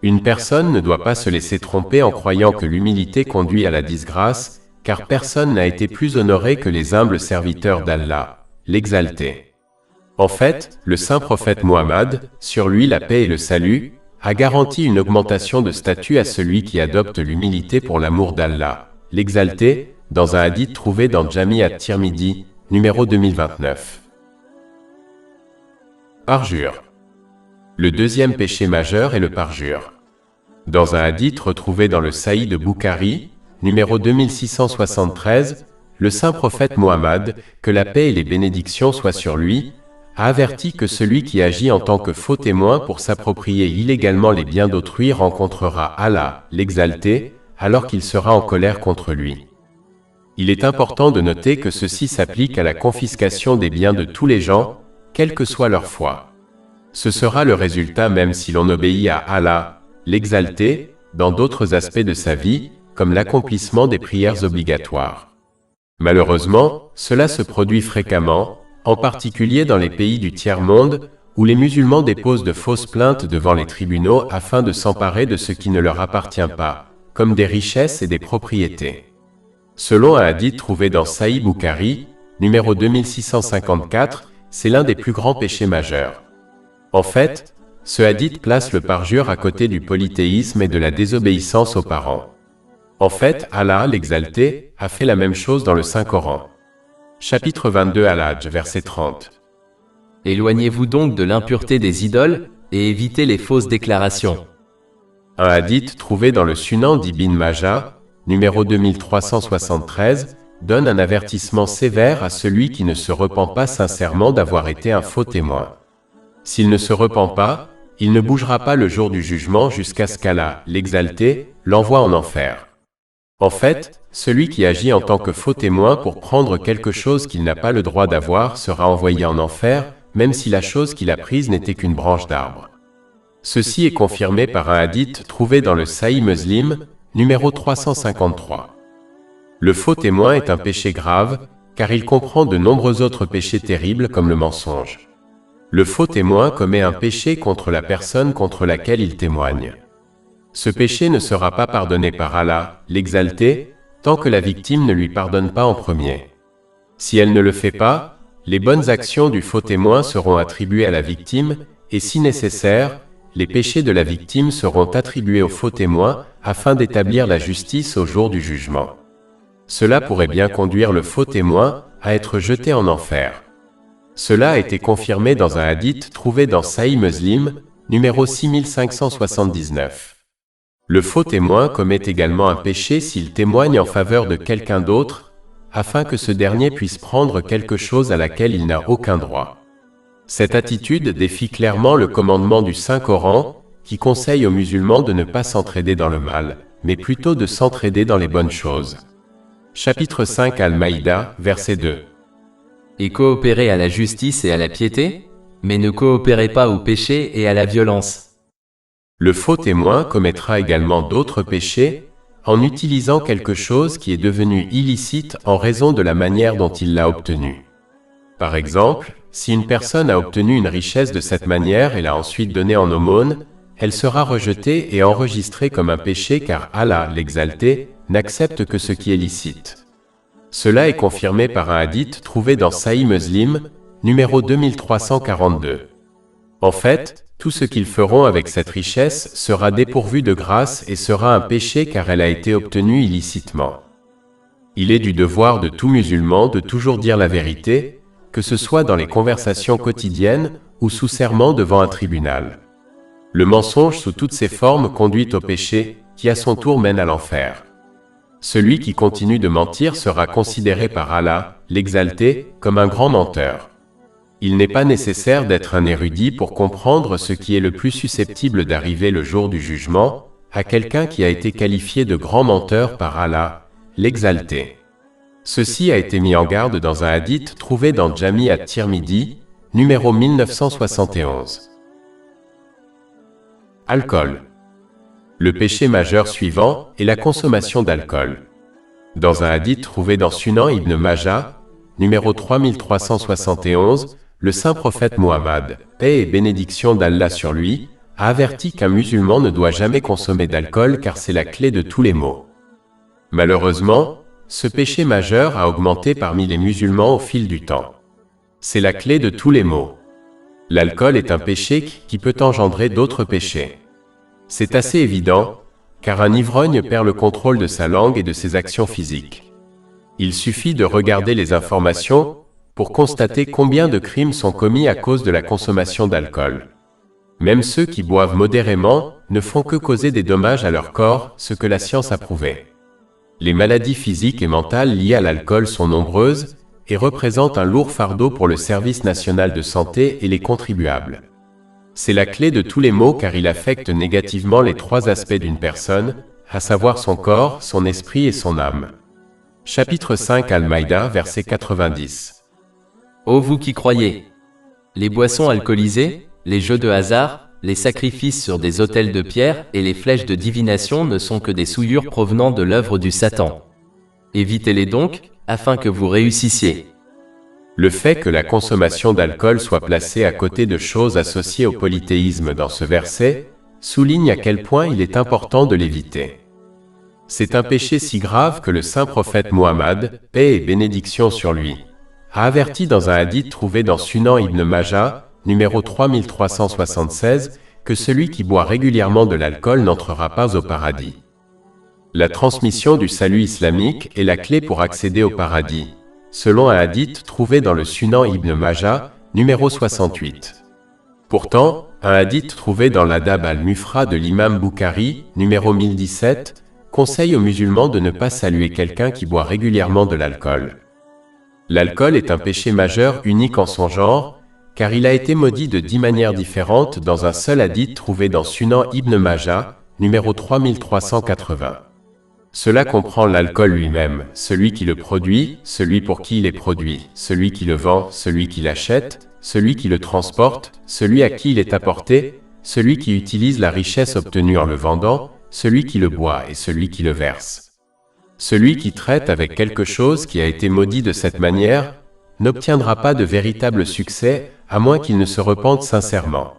Une personne ne doit pas se laisser tromper en croyant que l'humilité conduit à la disgrâce, car personne n'a été plus honoré que les humbles serviteurs d'Allah, l'exalté. En fait, le saint prophète Muhammad, sur lui la paix et le salut, a garanti une augmentation de statut à celui qui adopte l'humilité pour l'amour d'Allah, l'exalté, dans un hadith trouvé dans Jami' at-Tirmidhi, numéro 2029. Parjure. Le deuxième péché majeur est le parjure. Dans un hadith retrouvé dans le Sahih de Bukhari, numéro 2673, le saint prophète Muhammad, que la paix et les bénédictions soient sur lui, a averti que celui qui agit en tant que faux témoin pour s'approprier illégalement les biens d'autrui rencontrera Allah, l'exalté, alors qu'il sera en colère contre lui. Il est important de noter que ceci s'applique à la confiscation des biens de tous les gens, quelle que soit leur foi. Ce sera le résultat même si l'on obéit à Allah, l'exalté, dans d'autres aspects de sa vie, comme l'accomplissement des prières obligatoires. Malheureusement, cela se produit fréquemment, en particulier dans les pays du tiers-monde, où les musulmans déposent de fausses plaintes devant les tribunaux afin de s'emparer de ce qui ne leur appartient pas, comme des richesses et des propriétés. Selon un hadith trouvé dans Sahih Bukhari, numéro 2654, c'est l'un des plus grands péchés majeurs. En fait, ce hadith place le parjure à côté du polythéisme et de la désobéissance aux parents. En fait, Allah, l'exalté, a fait la même chose dans le Saint-Coran. Chapitre 22 Al-Hajj, verset 30. Éloignez-vous donc de l'impureté des idoles, et évitez les fausses déclarations. Un hadith trouvé dans le Sunan d'Ibn Majah, numéro 2373, donne un avertissement sévère à celui qui ne se repent pas sincèrement d'avoir été un faux témoin. S'il ne se repent pas, il ne bougera pas le jour du jugement jusqu'à ce qu'Allah, l'Exalté, l'envoie en enfer. En fait, celui qui agit en tant que faux témoin pour prendre quelque chose qu'il n'a pas le droit d'avoir sera envoyé en enfer, même si la chose qu'il a prise n'était qu'une branche d'arbre. Ceci est confirmé par un hadith trouvé dans le Sahih Muslim, numéro 353. Le faux témoin est un péché grave, car il comprend de nombreux autres péchés terribles comme le mensonge. Le faux témoin commet un péché contre la personne contre laquelle il témoigne. Ce péché ne sera pas pardonné par Allah, l'Exalté, tant que la victime ne lui pardonne pas en premier. Si elle ne le fait pas, les bonnes actions du faux témoin seront attribuées à la victime, et si nécessaire, les péchés de la victime seront attribués au faux témoin afin d'établir la justice au jour du jugement. Cela pourrait bien conduire le faux témoin à être jeté en enfer. Cela a été confirmé dans un hadith trouvé dans Sahih Muslim, numéro 6579. Le faux témoin commet également un péché s'il témoigne en faveur de quelqu'un d'autre, afin que ce dernier puisse prendre quelque chose à laquelle il n'a aucun droit. Cette attitude défie clairement le commandement du Saint-Coran, qui conseille aux musulmans de ne pas s'entraider dans le mal, mais plutôt de s'entraider dans les bonnes choses. Chapitre 5 Al-Maïda, verset 2. Et coopérez à la justice et à la piété, mais ne coopérez pas au péché et à la violence. Le faux témoin commettra également d'autres péchés en utilisant quelque chose qui est devenu illicite en raison de la manière dont il l'a obtenu. Par exemple, si une personne a obtenu une richesse de cette manière et l'a ensuite donnée en aumône, elle sera rejetée et enregistrée comme un péché car Allah, l'Exalté, n'accepte que ce qui est licite. Cela est confirmé par un hadith trouvé dans Sahih Muslim, numéro 2342. En fait, tout ce qu'ils feront avec cette richesse sera dépourvu de grâce et sera un péché car elle a été obtenue illicitement. Il est du devoir de tout musulman de toujours dire la vérité, que ce soit dans les conversations quotidiennes ou sous serment devant un tribunal. Le mensonge sous toutes ses formes conduit au péché, qui à son tour mène à l'enfer. Celui qui continue de mentir sera considéré par Allah, l'Exalté, comme un grand menteur. Il n'est pas nécessaire d'être un érudit pour comprendre ce qui est le plus susceptible d'arriver le jour du jugement, à quelqu'un qui a été qualifié de grand menteur par Allah, l'Exalté. Ceci a été mis en garde dans un hadith trouvé dans Jami at-Tirmidhi, numéro 1971. Alcool. Le péché majeur suivant est la consommation d'alcool. Dans un hadith trouvé dans Sunan Ibn Majah, numéro 3371, le saint prophète Muhammad, paix et bénédiction d'Allah sur lui, a averti qu'un musulman ne doit jamais consommer d'alcool car c'est la clé de tous les maux. Malheureusement, ce péché majeur a augmenté parmi les musulmans au fil du temps. C'est la clé de tous les maux. L'alcool est un péché qui peut engendrer d'autres péchés. C'est assez évident, car un ivrogne perd le contrôle de sa langue et de ses actions physiques. Il suffit de regarder les informations pour constater combien de crimes sont commis à cause de la consommation d'alcool. Même ceux qui boivent modérément ne font que causer des dommages à leur corps, ce que la science a prouvé. Les maladies physiques et mentales liées à l'alcool sont nombreuses et représentent un lourd fardeau pour le service national de santé et les contribuables. C'est la clé de tous les maux car il affecte négativement les trois aspects d'une personne, à savoir son corps, son esprit et son âme. Chapitre 5 Al-Maïda, verset 90. Ô vous qui croyez! Les boissons alcoolisées, les jeux de hasard, les sacrifices sur des autels de pierre et les flèches de divination ne sont que des souillures provenant de l'œuvre du Satan. Évitez-les donc, afin que vous réussissiez. Le fait que la consommation d'alcool soit placée à côté de choses associées au polythéisme dans ce verset, souligne à quel point il est important de l'éviter. C'est un péché si grave que le saint prophète Muhammad, paix et bénédiction sur lui, a averti dans un hadith trouvé dans Sunan Ibn Majah, numéro 3376, que celui qui boit régulièrement de l'alcool n'entrera pas au paradis. La transmission du salut islamique est la clé pour accéder au paradis, selon un hadith trouvé dans le Sunan Ibn Majah, numéro 68. Pourtant, un hadith trouvé dans l'Adab al-Mufrad de l'imam Bukhari, numéro 1017, conseille aux musulmans de ne pas saluer quelqu'un qui boit régulièrement de l'alcool. L'alcool est un péché majeur unique en son genre, car il a été maudit de 10 manières différentes dans un seul hadith trouvé dans Sunan Ibn Majah, numéro 3380. Cela comprend l'alcool lui-même, celui qui le produit, celui pour qui il est produit, celui qui le vend, celui qui l'achète, celui qui le transporte, celui à qui il est apporté, celui qui utilise la richesse obtenue en le vendant, celui qui le boit et celui qui le verse. Celui qui traite avec quelque chose qui a été maudit de cette manière n'obtiendra pas de véritable succès à moins qu'il ne se repente sincèrement.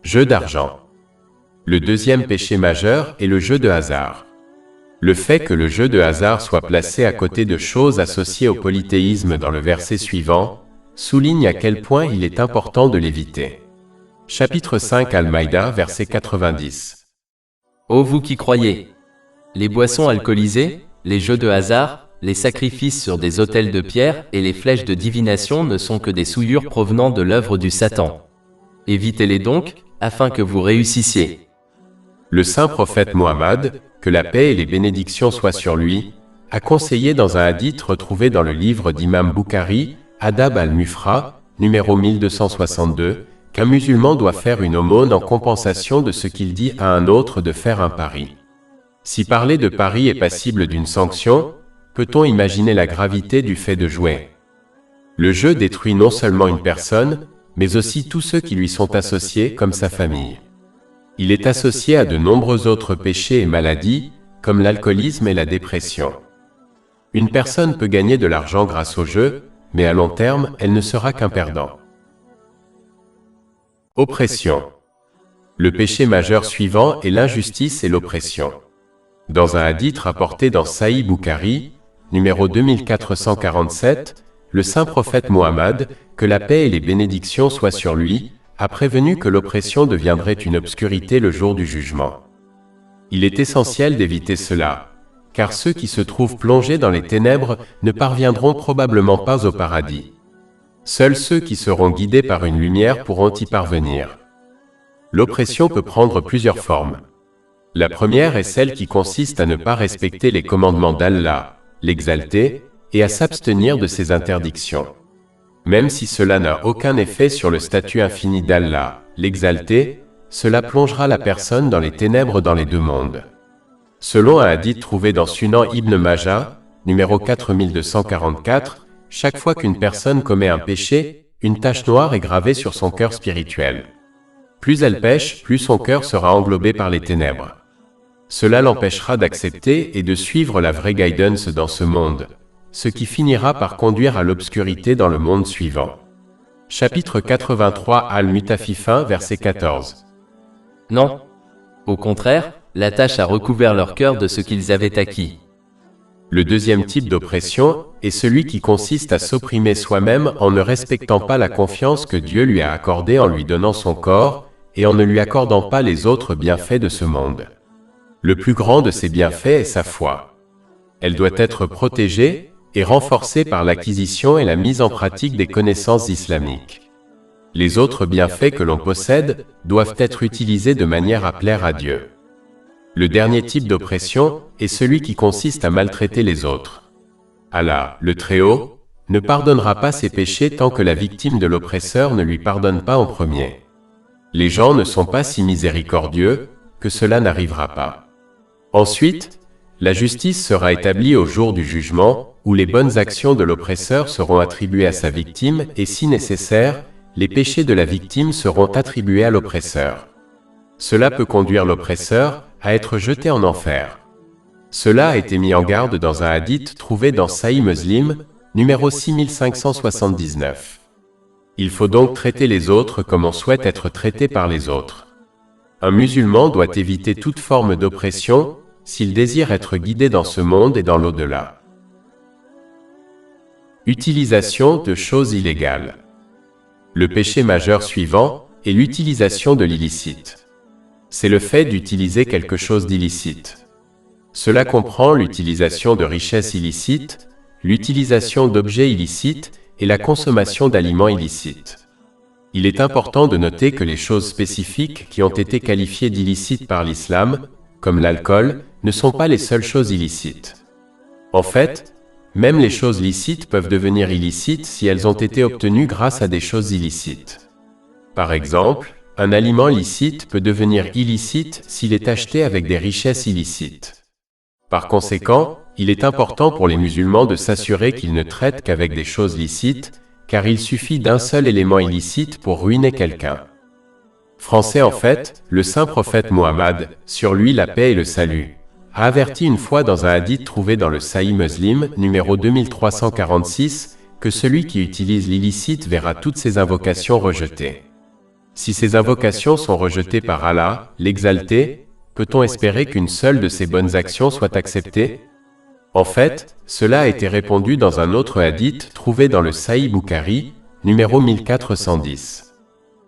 Jeu d'argent. Le deuxième péché majeur est le jeu de hasard. Le fait que le jeu de hasard soit placé à côté de choses associées au polythéisme dans le verset suivant souligne à quel point il est important de l'éviter. Chapitre 5 Al-Maïda, verset 90. Ô vous qui croyez! Les boissons alcoolisées, les jeux de hasard, les sacrifices sur des autels de pierre et les flèches de divination ne sont que des souillures provenant de l'œuvre du Satan. Évitez-les donc, afin que vous réussissiez. Le saint prophète Mohammed, que la paix et les bénédictions soient sur lui, a conseillé dans un hadith retrouvé dans le livre d'Imam Bukhari, Adab al-Mufra, numéro 1262, qu'un musulman doit faire une aumône en compensation de ce qu'il dit à un autre de faire un pari. Si parler de pari est passible d'une sanction, peut-on imaginer la gravité du fait de jouer? Le jeu détruit non seulement une personne, mais aussi tous ceux qui lui sont associés, comme sa famille. Il est associé à de nombreux autres péchés et maladies, comme l'alcoolisme et la dépression. Une personne peut gagner de l'argent grâce au jeu, mais à long terme, elle ne sera qu'un perdant. Oppression. Le péché majeur suivant est l'injustice et l'oppression. Dans un hadith rapporté dans Sahih Bukhari, numéro 2447, le saint prophète Mohammed, que la paix et les bénédictions soient sur lui, a prévenu que l'oppression deviendrait une obscurité le jour du jugement. Il est essentiel d'éviter cela, car ceux qui se trouvent plongés dans les ténèbres ne parviendront probablement pas au paradis. Seuls ceux qui seront guidés par une lumière pourront y parvenir. L'oppression peut prendre plusieurs formes. La première est celle qui consiste à ne pas respecter les commandements d'Allah, l'exalté, et à s'abstenir de ses interdictions. Même si cela n'a aucun effet sur le statut infini d'Allah, l'exalté, cela plongera la personne dans les ténèbres dans les deux mondes. Selon un hadith trouvé dans Sunan Ibn Majah, numéro 4244, chaque fois qu'une personne commet un péché, une tache noire est gravée sur son cœur spirituel. Plus elle pêche, plus son cœur sera englobé par les ténèbres. Cela l'empêchera d'accepter et de suivre la vraie guidance dans ce monde, ce qui finira par conduire à l'obscurité dans le monde suivant. Chapitre 83 Al-Mutafifin, verset 14. Non. Au contraire, la tâche a recouvert leur cœur de ce qu'ils avaient acquis. Le deuxième type d'oppression est celui qui consiste à s'opprimer soi-même en ne respectant pas la confiance que Dieu lui a accordée en lui donnant son corps et en ne lui accordant pas les autres bienfaits de ce monde. Le plus grand de ces bienfaits est sa foi. Elle doit être protégée et renforcée par l'acquisition et la mise en pratique des connaissances islamiques. Les autres bienfaits que l'on possède doivent être utilisés de manière à plaire à Dieu. Le dernier type d'oppression est celui qui consiste à maltraiter les autres. Allah, le Très-Haut, ne pardonnera pas ses péchés tant que la victime de l'oppresseur ne lui pardonne pas en premier. Les gens ne sont pas si miséricordieux que cela n'arrivera pas. Ensuite, la justice sera établie au jour du jugement, où les bonnes actions de l'oppresseur seront attribuées à sa victime et, si nécessaire, les péchés de la victime seront attribués à l'oppresseur. Cela peut conduire l'oppresseur à être jeté en enfer. Cela a été mis en garde dans un hadith trouvé dans Sahih Muslim, numéro 6579. Il faut donc traiter les autres comme on souhaite être traité par les autres. Un musulman doit éviter toute forme d'oppression s'il désire être guidé dans ce monde et dans l'au-delà. Utilisation de choses illégales. Le péché majeur suivant est l'utilisation de l'illicite. C'est le fait d'utiliser quelque chose d'illicite. Cela comprend l'utilisation de richesses illicites, l'utilisation d'objets illicites et la consommation d'aliments illicites. Il est important de noter que les choses spécifiques qui ont été qualifiées d'illicites par l'islam, comme l'alcool, ne sont pas les seules choses illicites. En fait, même les choses licites peuvent devenir illicites si elles ont été obtenues grâce à des choses illicites. Par exemple, un aliment licite peut devenir illicite s'il est acheté avec des richesses illicites. Par conséquent, il est important pour les musulmans de s'assurer qu'ils ne traitent qu'avec des choses licites, car il suffit d'un seul élément illicite pour ruiner quelqu'un. Français en fait, le saint prophète Mohammed, sur lui la paix et le salut, a averti une fois dans un hadith trouvé dans le Sahih Muslim, numéro 2346, que celui qui utilise l'illicite verra toutes ses invocations rejetées. Si ces invocations sont rejetées par Allah, l'exalté, peut-on espérer qu'une seule de ses bonnes actions soit acceptée? En fait, cela a été répondu dans un autre hadith trouvé dans le Sahih Bukhari, numéro 1410.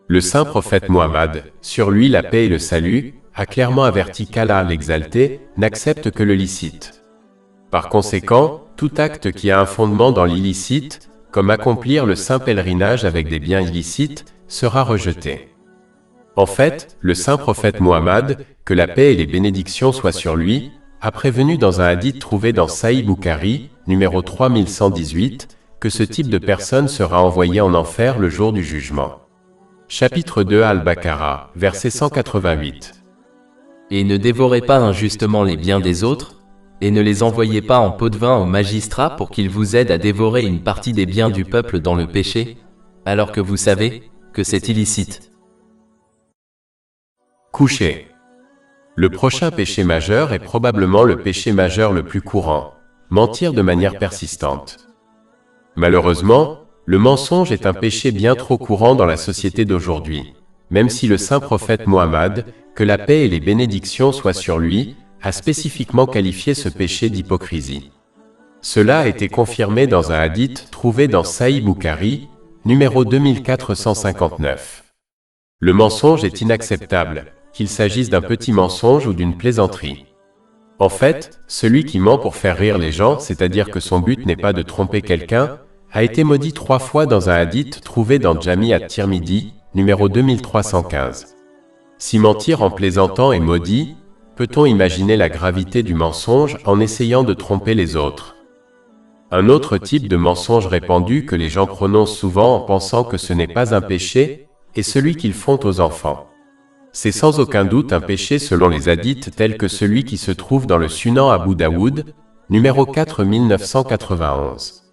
Le saint prophète Mohammed, sur lui la paix et le salut, a clairement averti qu'Allah l'exalté n'accepte que le licite. Par conséquent, tout acte qui a un fondement dans l'illicite, comme accomplir le saint pèlerinage avec des biens illicites, sera rejeté. En fait, le saint prophète Mohammed, que la paix et les bénédictions soient sur lui, a prévenu dans un hadith trouvé dans Sahih Bukhari, numéro 3118, que ce type de personne sera envoyé en enfer le jour du jugement. Chapitre 2 Al-Baqarah, verset 188. Et ne dévorez pas injustement les biens des autres, et ne les envoyez pas en pot de vin aux magistrats pour qu'ils vous aident à dévorer une partie des biens du peuple dans le péché, alors que vous savez que c'est illicite. Coucher. Le prochain péché majeur est probablement le péché majeur le plus courant, mentir de manière persistante. Malheureusement, le mensonge est un péché bien trop courant dans la société d'aujourd'hui, même si le saint prophète Mohammed, que la paix et les bénédictions soient sur lui, a spécifiquement qualifié ce péché d'hypocrisie. Cela a été confirmé dans un hadith trouvé dans Sahih Bukhari, numéro 2459. Le mensonge est inacceptable, qu'il s'agisse d'un petit mensonge ou d'une plaisanterie. En fait, celui qui ment pour faire rire les gens, c'est-à-dire que son but n'est pas de tromper quelqu'un, a été maudit 3 fois dans un hadith trouvé dans Jami at-Tirmidhi, numéro 2315. Si mentir en plaisantant est maudit, peut-on imaginer la gravité du mensonge en essayant de tromper les autres? Un autre type de mensonge répandu que les gens prononcent souvent en pensant que ce n'est pas un péché, est celui qu'ils font aux enfants. C'est sans aucun doute un péché selon les hadiths tels que celui qui se trouve dans le Sunan Abu Daoud, numéro 4991.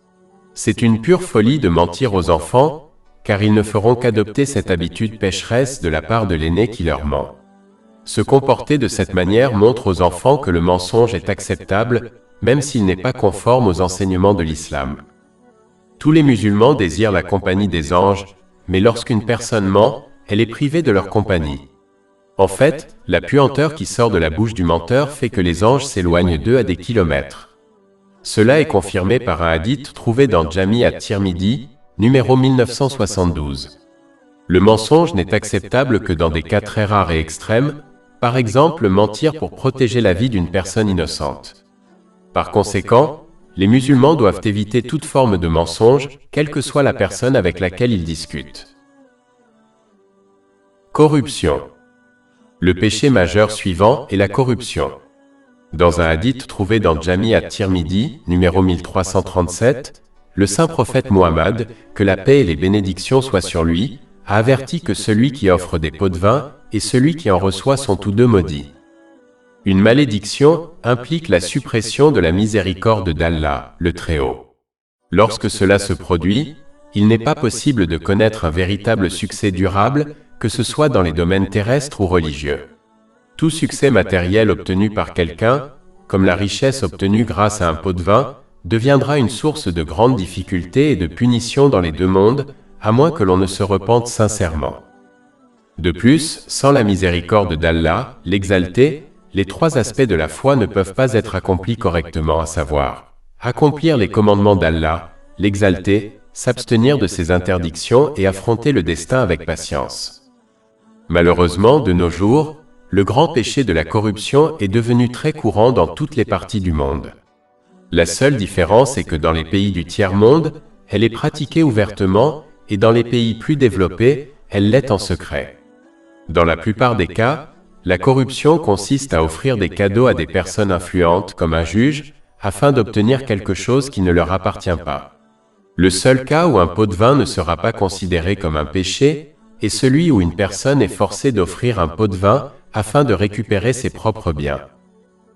C'est une pure folie de mentir aux enfants, car ils ne feront qu'adopter cette habitude pécheresse de la part de l'aîné qui leur ment. Se comporter de cette manière montre aux enfants que le mensonge est acceptable, même s'il n'est pas conforme aux enseignements de l'islam. Tous les musulmans désirent la compagnie des anges, mais lorsqu'une personne ment, elle est privée de leur compagnie. En fait, la puanteur qui sort de la bouche du menteur fait que les anges s'éloignent d'eux à des kilomètres. Cela est confirmé par un hadith trouvé dans Jami at-Tirmidhi, numéro 1972. Le mensonge n'est acceptable que dans des cas très rares et extrêmes, par exemple mentir pour protéger la vie d'une personne innocente. Par conséquent, les musulmans doivent éviter toute forme de mensonge, quelle que soit la personne avec laquelle ils discutent. Corruption. Le péché majeur suivant est la corruption. Dans un hadith trouvé dans Jami at-Tirmidhi, numéro 1337, le saint prophète Mohammed, que la paix et les bénédictions soient sur lui, a averti que celui qui offre des pots de vin et celui qui en reçoit sont tous deux maudits. Une malédiction implique la suppression de la miséricorde d'Allah, le Très-Haut. Lorsque cela se produit, il n'est pas possible de connaître un véritable succès durable, que ce soit dans les domaines terrestres ou religieux. Tout succès matériel obtenu par quelqu'un, comme la richesse obtenue grâce à un pot de vin, deviendra une source de grandes difficultés et de punitions dans les deux mondes, à moins que l'on ne se repente sincèrement. De plus, sans la miséricorde d'Allah, l'exalté, les 3 aspects de la foi ne peuvent pas être accomplis correctement, à savoir accomplir les commandements d'Allah, l'exalté, s'abstenir de ses interdictions et affronter le destin avec patience. Malheureusement, de nos jours, le grand péché de la corruption est devenu très courant dans toutes les parties du monde. La seule différence est que dans les pays du tiers-monde, elle est pratiquée ouvertement, et dans les pays plus développés, elle l'est en secret. Dans la plupart des cas, la corruption consiste à offrir des cadeaux à des personnes influentes comme un juge, afin d'obtenir quelque chose qui ne leur appartient pas. Le seul cas où un pot de vin ne sera pas considéré comme un péché est celui où une personne est forcée d'offrir un pot de vin afin de récupérer ses propres biens.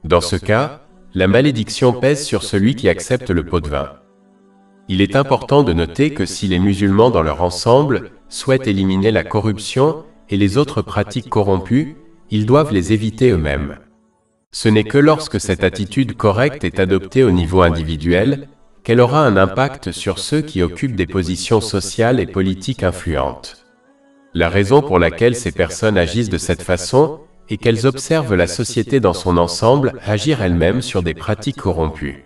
Dans ce cas, la malédiction pèse sur celui qui accepte le pot de vin. Il est important de noter que si les musulmans dans leur ensemble souhaitent éliminer la corruption et les autres pratiques corrompues, ils doivent les éviter eux-mêmes. Ce n'est que lorsque cette attitude correcte est adoptée au niveau individuel qu'elle aura un impact sur ceux qui occupent des positions sociales et politiques influentes. La raison pour laquelle ces personnes agissent de cette façon est qu'elles observent la société dans son ensemble agir elle-même sur des pratiques corrompues.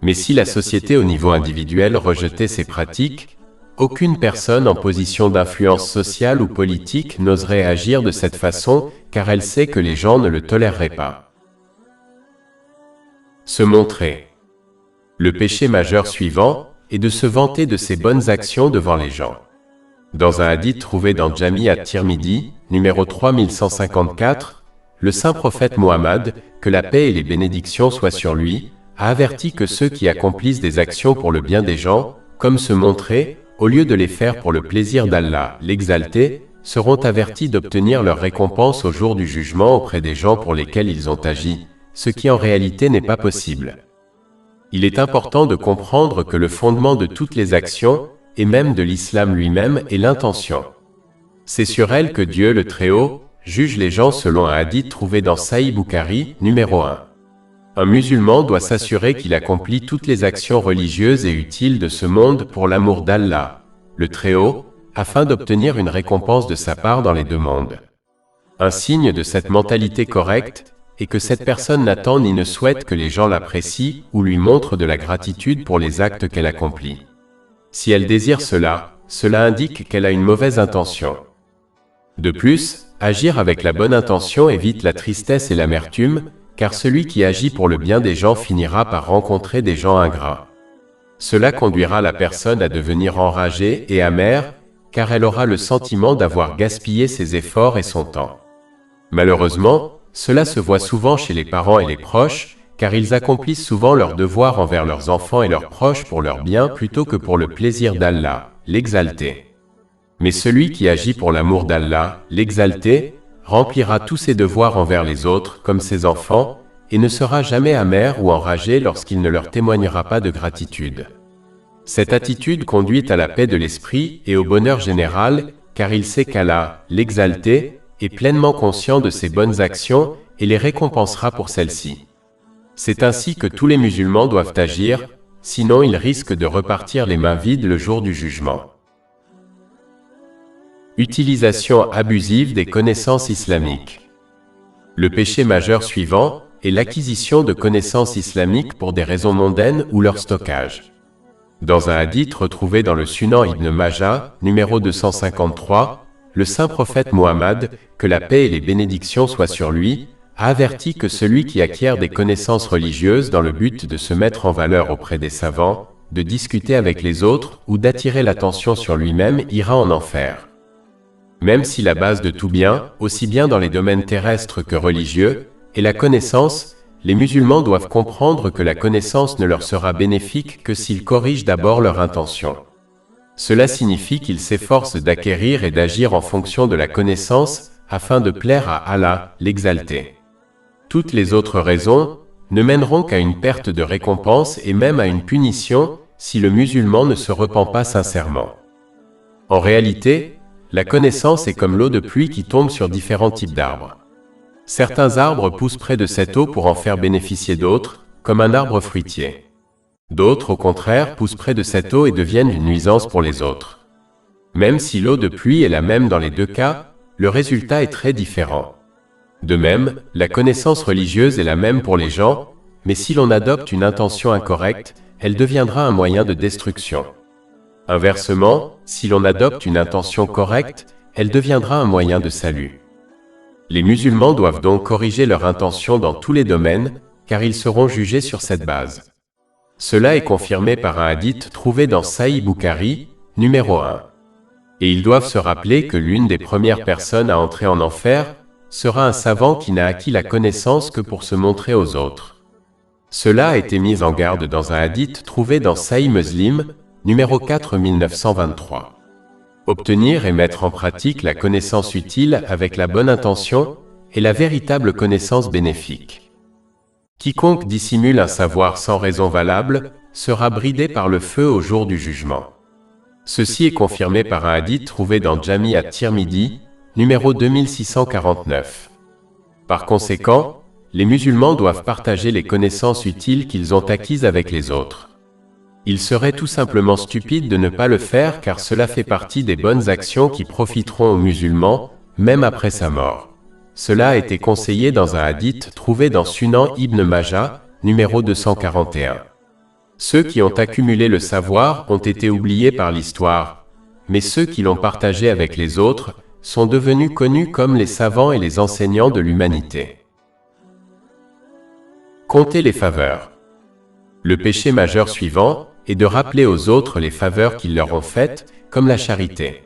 Mais si la société au niveau individuel rejetait ces pratiques, aucune personne en position d'influence sociale ou politique n'oserait agir de cette façon car elle sait que les gens ne le toléreraient pas. Se montrer. Le péché majeur suivant est de se vanter de ses bonnes actions devant les gens. Dans un hadith trouvé dans Jami at-Tirmidhi, numéro 3154, le saint prophète Mohammed, que la paix et les bénédictions soient sur lui, a averti que ceux qui accomplissent des actions pour le bien des gens, comme se montrer, au lieu de les faire pour le plaisir d'Allah, l'exalté, seront avertis d'obtenir leur récompense au jour du jugement auprès des gens pour lesquels ils ont agi, ce qui en réalité n'est pas possible. Il est important de comprendre que le fondement de toutes les actions, et même de l'islam lui-même, est l'intention. C'est sur elle que Dieu le Très-Haut juge les gens selon un hadith trouvé dans Sahih Bukhari, numéro 1. Un musulman doit s'assurer qu'il accomplit toutes les actions religieuses et utiles de ce monde pour l'amour d'Allah, le Très-Haut, afin d'obtenir une récompense de sa part dans les deux mondes. Un signe de cette mentalité correcte est que cette personne n'attend ni ne souhaite que les gens l'apprécient ou lui montrent de la gratitude pour les actes qu'elle accomplit. Si elle désire cela, cela indique qu'elle a une mauvaise intention. De plus, agir avec la bonne intention évite la tristesse et l'amertume, car celui qui agit pour le bien des gens finira par rencontrer des gens ingrats. Cela conduira la personne à devenir enragée et amère, car elle aura le sentiment d'avoir gaspillé ses efforts et son temps. Malheureusement, cela se voit souvent chez les parents et les proches, car ils accomplissent souvent leurs devoirs envers leurs enfants et leurs proches pour leur bien plutôt que pour le plaisir d'Allah, l'exalté. Mais celui qui agit pour l'amour d'Allah, l'exalté, remplira tous ses devoirs envers les autres comme ses enfants, et ne sera jamais amer ou enragé lorsqu'il ne leur témoignera pas de gratitude. Cette attitude conduit à la paix de l'esprit et au bonheur général, car il sait qu'Allah, l'exalté, est pleinement conscient de ses bonnes actions et les récompensera pour celles-ci. C'est ainsi que tous les musulmans doivent agir, sinon ils risquent de repartir les mains vides le jour du jugement. Utilisation abusive des connaissances islamiques. Le péché majeur suivant est l'acquisition de connaissances islamiques pour des raisons mondaines ou leur stockage. Dans un hadith retrouvé dans le Sunan Ibn Majah, numéro 253, le saint prophète Mohammed, que la paix et les bénédictions soient sur lui, a averti que celui qui acquiert des connaissances religieuses dans le but de se mettre en valeur auprès des savants, de discuter avec les autres ou d'attirer l'attention sur lui-même ira en enfer. Même si la base de tout bien, aussi bien dans les domaines terrestres que religieux, est la connaissance, les musulmans doivent comprendre que la connaissance ne leur sera bénéfique que s'ils corrigent d'abord leur intention. Cela signifie qu'ils s'efforcent d'acquérir et d'agir en fonction de la connaissance afin de plaire à Allah, l'exalté. Toutes les autres raisons ne mèneront qu'à une perte de récompense et même à une punition si le musulman ne se repent pas sincèrement. En réalité, la connaissance est comme l'eau de pluie qui tombe sur différents types d'arbres. Certains arbres poussent près de cette eau pour en faire bénéficier d'autres, comme un arbre fruitier. D'autres, au contraire, poussent près de cette eau et deviennent une nuisance pour les autres. Même si l'eau de pluie est la même dans les deux cas, le résultat est très différent. De même, la connaissance religieuse est la même pour les gens, mais si l'on adopte une intention incorrecte, elle deviendra un moyen de destruction. Inversement, si l'on adopte une intention correcte, elle deviendra un moyen de salut. Les musulmans doivent donc corriger leur intention dans tous les domaines, car ils seront jugés sur cette base. Cela est confirmé par un hadith trouvé dans Sahih Bukhari, numéro 1. Et ils doivent se rappeler que l'une des premières personnes à entrer en enfer sera un savant qui n'a acquis la connaissance que pour se montrer aux autres. Cela a été mis en garde dans un hadith trouvé dans Sahih Muslim, numéro 4923. Obtenir et mettre en pratique la connaissance utile avec la bonne intention est la véritable connaissance bénéfique. Quiconque dissimule un savoir sans raison valable sera bridé par le feu au jour du jugement. Ceci est confirmé par un hadith trouvé dans Jami at-Tirmidhi, numéro 2649. Par conséquent, les musulmans doivent partager les connaissances utiles qu'ils ont acquises avec les autres. Il serait tout simplement stupide de ne pas le faire car cela fait partie des bonnes actions qui profiteront aux musulmans, même après sa mort. Cela a été conseillé dans un hadith trouvé dans Sunan Ibn Majah, numéro 241. Ceux qui ont accumulé le savoir ont été oubliés par l'histoire, mais ceux qui l'ont partagé avec les autres sont devenus connus comme les savants et les enseignants de l'humanité. Comptez les faveurs. Le péché majeur suivant est de rappeler aux autres les faveurs qu'ils leur ont faites, comme la charité.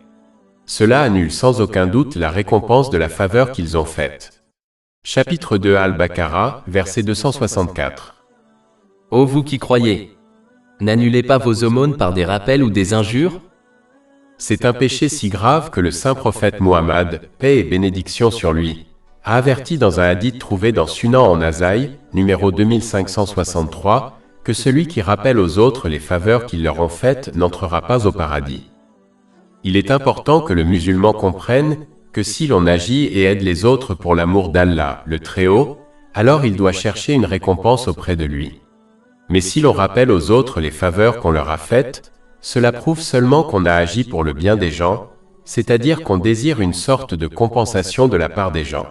Cela annule sans aucun doute la récompense de la faveur qu'ils ont faite. Chapitre 2 Al-Baqarah, verset 264. Ô vous qui croyez! N'annulez pas vos aumônes par des rappels ou des injures. C'est un péché si grave que le saint prophète Muhammad, paix et bénédiction sur lui, a averti dans un hadith trouvé dans Sunan en Nasaï, numéro 2563, que celui qui rappelle aux autres les faveurs qu'ils leur ont faites n'entrera pas au paradis. Il est important que le musulman comprenne que si l'on agit et aide les autres pour l'amour d'Allah, le Très-Haut, alors il doit chercher une récompense auprès de lui. Mais si l'on rappelle aux autres les faveurs qu'on leur a faites, cela prouve seulement qu'on a agi pour le bien des gens, c'est-à-dire qu'on désire une sorte de compensation de la part des gens.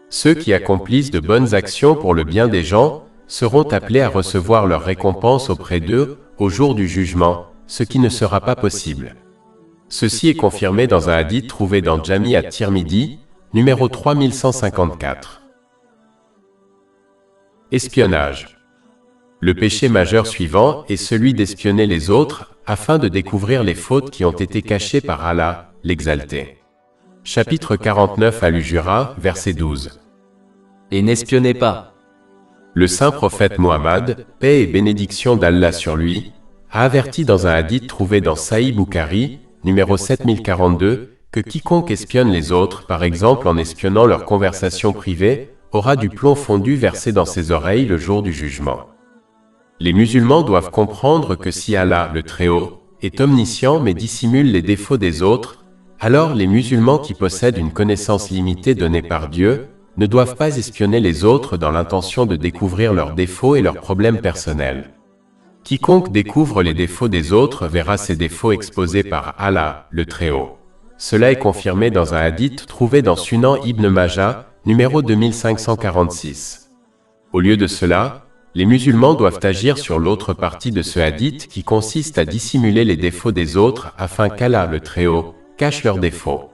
Ceux qui accomplissent de bonnes actions pour le bien des gens seront appelés à recevoir leur récompense auprès d'eux au jour du jugement, ce qui ne sera pas possible. Ceci est confirmé dans un hadith trouvé dans Jami at-Tirmidhi, numéro 3154. Espionnage. Le péché majeur suivant est celui d'espionner les autres afin de découvrir les fautes qui ont été cachées par Allah, l'Exalté. Chapitre 49 Al-Jura, verset 12. Et n'espionnez pas. Le saint prophète Muhammad, paix et bénédiction d'Allah sur lui, a averti dans un hadith trouvé dans Sahih Bukhari, numéro 7042, que quiconque espionne les autres, par exemple en espionnant leurs conversations privées, aura du plomb fondu versé dans ses oreilles le jour du jugement. Les musulmans doivent comprendre que si Allah, le Très-Haut, est omniscient mais dissimule les défauts des autres, alors les musulmans qui possèdent une connaissance limitée donnée par Dieu ne doivent pas espionner les autres dans l'intention de découvrir leurs défauts et leurs problèmes personnels. Quiconque découvre les défauts des autres verra ces défauts exposés par Allah, le Très-Haut. Cela est confirmé dans un hadith trouvé dans Sunan Ibn Majah, numéro 2546. Au lieu de cela, les musulmans doivent agir sur l'autre partie de ce hadith qui consiste à dissimuler les défauts des autres afin qu'Allah, le Très-Haut, cache leurs défauts.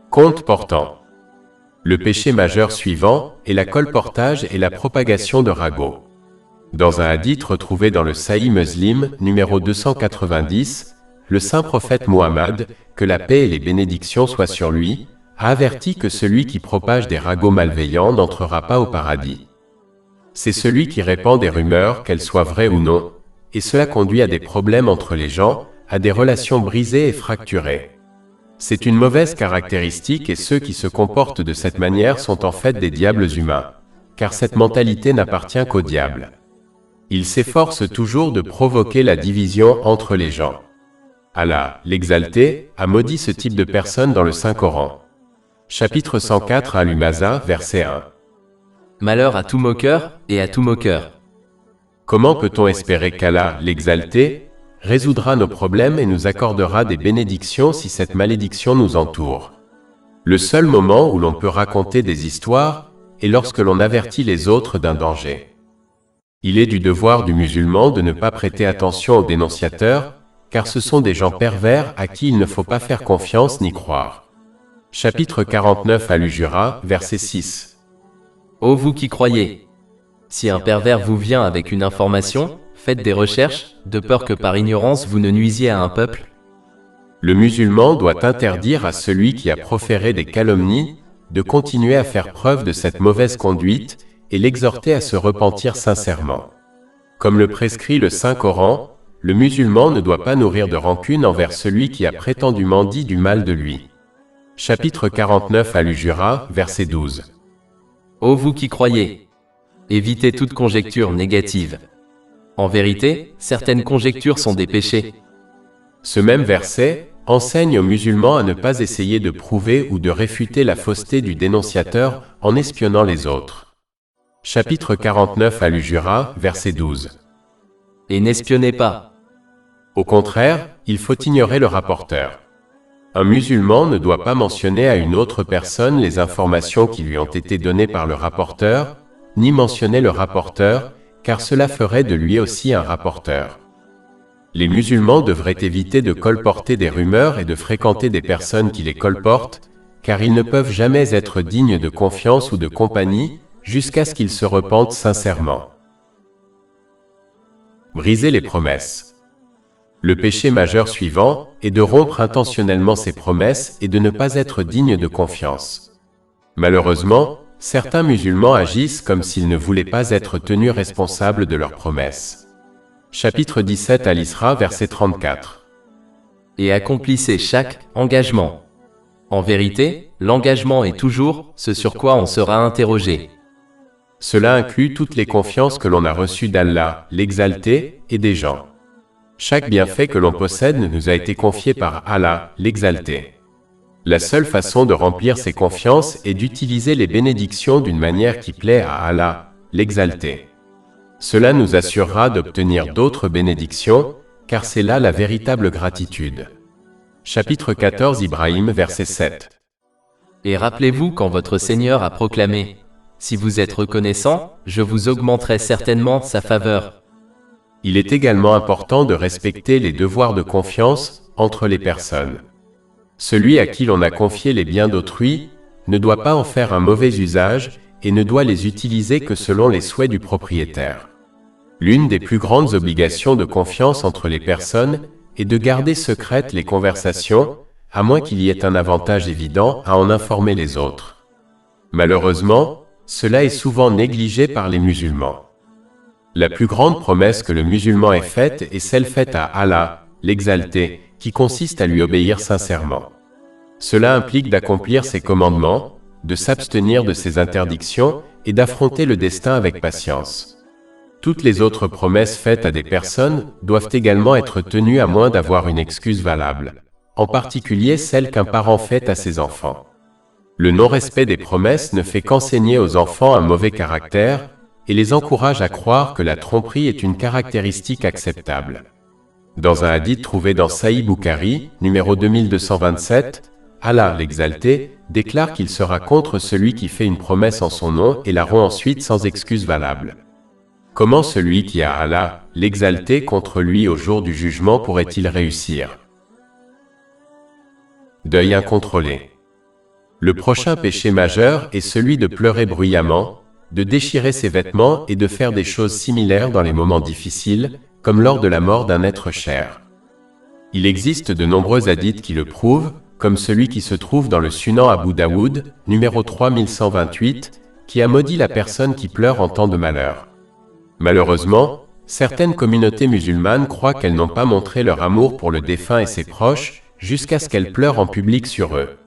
Compte portant. Le péché majeur suivant est la colportage et la propagation de ragots. Dans un hadith retrouvé dans le Sahih Muslim, numéro 290, le saint prophète Muhammad, que la paix et les bénédictions soient sur lui, a averti que celui qui propage des ragots malveillants n'entrera pas au paradis. C'est celui qui répand des rumeurs, qu'elles soient vraies ou non, et cela conduit à des problèmes entre les gens, à des relations brisées et fracturées. C'est une mauvaise caractéristique et ceux qui se comportent de cette manière sont en fait des diables humains, car cette mentalité n'appartient qu'au diable. Ils s'efforcent toujours de provoquer la division entre les gens. Allah, l'Exalté, a maudit ce type de personnes dans le Saint-Coran. Chapitre 104 Al-Humaza, verset 1. Malheur à tout moqueur et à tout moqueur. Comment peut-on espérer qu'Allah, l'Exalté, résoudra nos problèmes et nous accordera des bénédictions si cette malédiction nous entoure? Le seul moment où l'on peut raconter des histoires est lorsque l'on avertit les autres d'un danger. Il est du devoir du musulman de ne pas prêter attention aux dénonciateurs, car ce sont des gens pervers à qui il ne faut pas faire confiance ni croire. Chapitre 49 Al-Jura, verset 6. Ô vous qui croyez! Si un pervers vous vient avec une information, faites des recherches, de peur que par ignorance vous ne nuisiez à un peuple. Le musulman doit interdire à celui qui a proféré des calomnies de continuer à faire preuve de cette mauvaise conduite et l'exhorter à se repentir sincèrement. Comme le prescrit le Saint-Coran, le musulman ne doit pas nourrir de rancune envers celui qui a prétendument dit du mal de lui. Chapitre 49 Al-Hujurat, verset 12. Ô vous qui croyez! Évitez toute conjecture négative. En vérité, certaines conjectures sont des péchés. Ce même verset enseigne aux musulmans à ne pas essayer de prouver ou de réfuter la fausseté du dénonciateur en espionnant les autres. Chapitre 49 Al-Hujurat, verset 12. Et n'espionnez pas. Au contraire, il faut ignorer le rapporteur. Un musulman ne doit pas mentionner à une autre personne les informations qui lui ont été données par le rapporteur, ni mentionner le rapporteur, car cela ferait de lui aussi un rapporteur. Les musulmans devraient éviter de colporter des rumeurs et de fréquenter des personnes qui les colportent, car ils ne peuvent jamais être dignes de confiance ou de compagnie, jusqu'à ce qu'ils se repentent sincèrement. Briser les promesses. Le péché majeur suivant est de rompre intentionnellement ses promesses et de ne pas être digne de confiance. Malheureusement, certains musulmans agissent comme s'ils ne voulaient pas être tenus responsables de leurs promesses. Chapitre 17 Al-Isra, verset 34. Et accomplissez chaque engagement. En vérité, l'engagement est toujours ce sur quoi on sera interrogé. Cela inclut toutes les confiances que l'on a reçues d'Allah, l'Exalté, et des gens. Chaque bienfait que l'on possède nous a été confié par Allah, l'Exalté. La seule façon de remplir ces confiances est d'utiliser les bénédictions d'une manière qui plaît à Allah, l'Exalté. Cela nous assurera d'obtenir d'autres bénédictions, car c'est là la véritable gratitude. Chapitre 14 Ibrahim, verset 7. Et rappelez-vous quand votre Seigneur a proclamé « Si vous êtes reconnaissant, je vous augmenterai certainement sa faveur ». Il est également important de respecter les devoirs de confiance entre les personnes. Celui à qui l'on a confié les biens d'autrui ne doit pas en faire un mauvais usage et ne doit les utiliser que selon les souhaits du propriétaire. L'une des plus grandes obligations de confiance entre les personnes est de garder secrètes les conversations, à moins qu'il y ait un avantage évident à en informer les autres. Malheureusement, cela est souvent négligé par les musulmans. La plus grande promesse que le musulman ait faite est celle faite à Allah, l'Exalté, qui consiste à lui obéir sincèrement. Cela implique d'accomplir ses commandements, de s'abstenir de ses interdictions et d'affronter le destin avec patience. Toutes les autres promesses faites à des personnes doivent également être tenues à moins d'avoir une excuse valable, en particulier celle qu'un parent fait à ses enfants. Le non-respect des promesses ne fait qu'enseigner aux enfants un mauvais caractère et les encourage à croire que la tromperie est une caractéristique acceptable. Dans un hadith trouvé dans Sahih Bukhari, numéro 2227, Allah l'Exalté déclare qu'il sera contre celui qui fait une promesse en son nom et la rompt ensuite sans excuse valable. Comment celui qui a Allah l'Exalté contre lui au jour du jugement pourrait-il réussir? Deuil incontrôlé. Le prochain péché majeur est celui de pleurer bruyamment, de déchirer ses vêtements et de faire des choses similaires dans les moments difficiles, comme lors de la mort d'un être cher. Il existe de nombreux hadiths qui le prouvent, comme celui qui se trouve dans le Sunan Abu Daoud, numéro 3128, qui a maudit la personne qui pleure en temps de malheur. Malheureusement, certaines communautés musulmanes croient qu'elles n'ont pas montré leur amour pour le défunt et ses proches, jusqu'à ce qu'elles pleurent en public sur eux.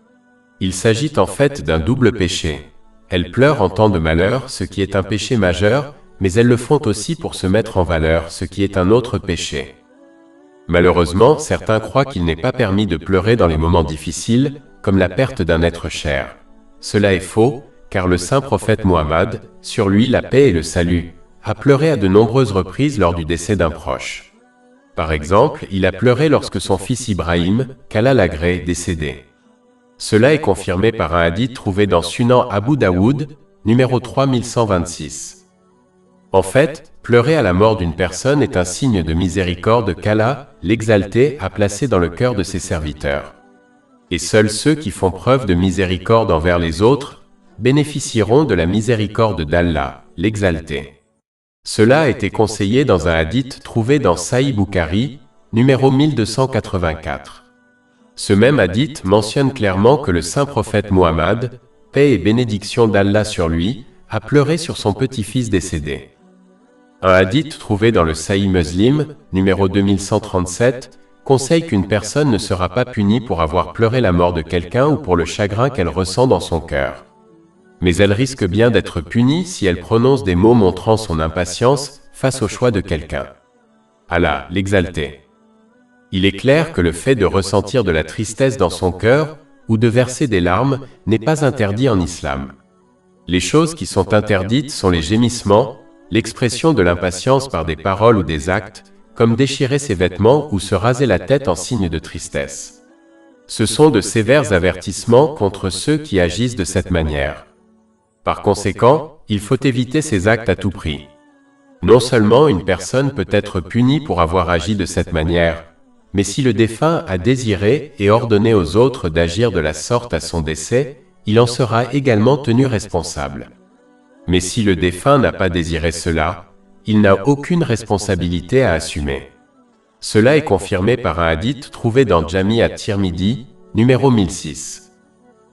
Il s'agit en fait d'un double péché. Elles pleurent en temps de malheur, ce qui est un péché majeur, mais elles le font aussi pour se mettre en valeur, ce qui est un autre péché. Malheureusement, certains croient qu'il n'est pas permis de pleurer dans les moments difficiles, comme la perte d'un être cher. Cela est faux, car le saint prophète Muhammad, sur lui la paix et le salut, a pleuré à de nombreuses reprises lors du décès d'un proche. Par exemple, il a pleuré lorsque son fils Ibrahim, qu'Allah l'agrée, est décédé. Cela est confirmé par un hadith trouvé dans Sunan Abu Daoud, numéro 3126. En fait, pleurer à la mort d'une personne est un signe de miséricorde qu'Allah, l'Exalté, a placé dans le cœur de ses serviteurs. Et seuls ceux qui font preuve de miséricorde envers les autres bénéficieront de la miséricorde d'Allah, l'Exalté. Cela a été conseillé dans un hadith trouvé dans Sahih Bukhari, numéro 1284. Ce même hadith mentionne clairement que le saint prophète Muhammad, paix et bénédiction d'Allah sur lui, a pleuré sur son petit-fils décédé. Un hadith trouvé dans le Sahih Muslim, numéro 2137, conseille qu'une personne ne sera pas punie pour avoir pleuré la mort de quelqu'un ou pour le chagrin qu'elle ressent dans son cœur. Mais elle risque bien d'être punie si elle prononce des mots montrant son impatience face au choix de quelqu'un. Allah, l'exalté. Il est clair que le fait de ressentir de la tristesse dans son cœur ou de verser des larmes n'est pas interdit en islam. Les choses qui sont interdites sont les gémissements, l'expression de l'impatience par des paroles ou des actes, comme déchirer ses vêtements ou se raser la tête en signe de tristesse. Ce sont de sévères avertissements contre ceux qui agissent de cette manière. Par conséquent, il faut éviter ces actes à tout prix. Non seulement une personne peut être punie pour avoir agi de cette manière, mais si le défunt a désiré et ordonné aux autres d'agir de la sorte à son décès, il en sera également tenu responsable. Mais si le défunt n'a pas désiré cela, il n'a aucune responsabilité à assumer. Cela est confirmé par un hadith trouvé dans Jami at-Tirmidhi, numéro 1006.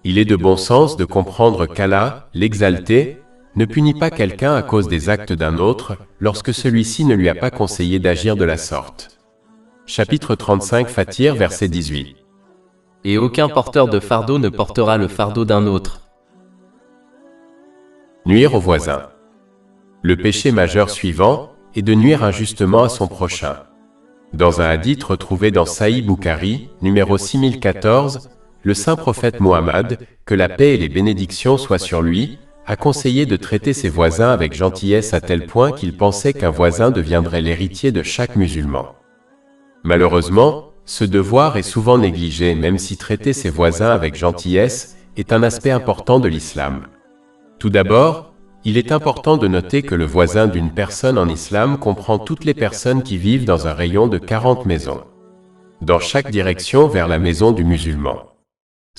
Il est de bon sens de comprendre qu'Allah, l'exalté, ne punit pas quelqu'un à cause des actes d'un autre, lorsque celui-ci ne lui a pas conseillé d'agir de la sorte. Chapitre 35 Fatir, verset 18. Et aucun porteur de fardeau ne portera le fardeau d'un autre. Nuire au voisin. Le péché majeur suivant est de nuire injustement à son prochain. Dans un hadith retrouvé dans Sahih Bukhari, numéro 6014, le saint prophète Muhammad, que la paix et les bénédictions soient sur lui, a conseillé de traiter ses voisins avec gentillesse à tel point qu'il pensait qu'un voisin deviendrait l'héritier de chaque musulman. Malheureusement, ce devoir est souvent négligé, même si traiter ses voisins avec gentillesse est un aspect important de l'islam. Tout d'abord, il est important de noter que le voisin d'une personne en islam comprend toutes les personnes qui vivent dans un rayon de 40 maisons, dans chaque direction vers la maison du musulman.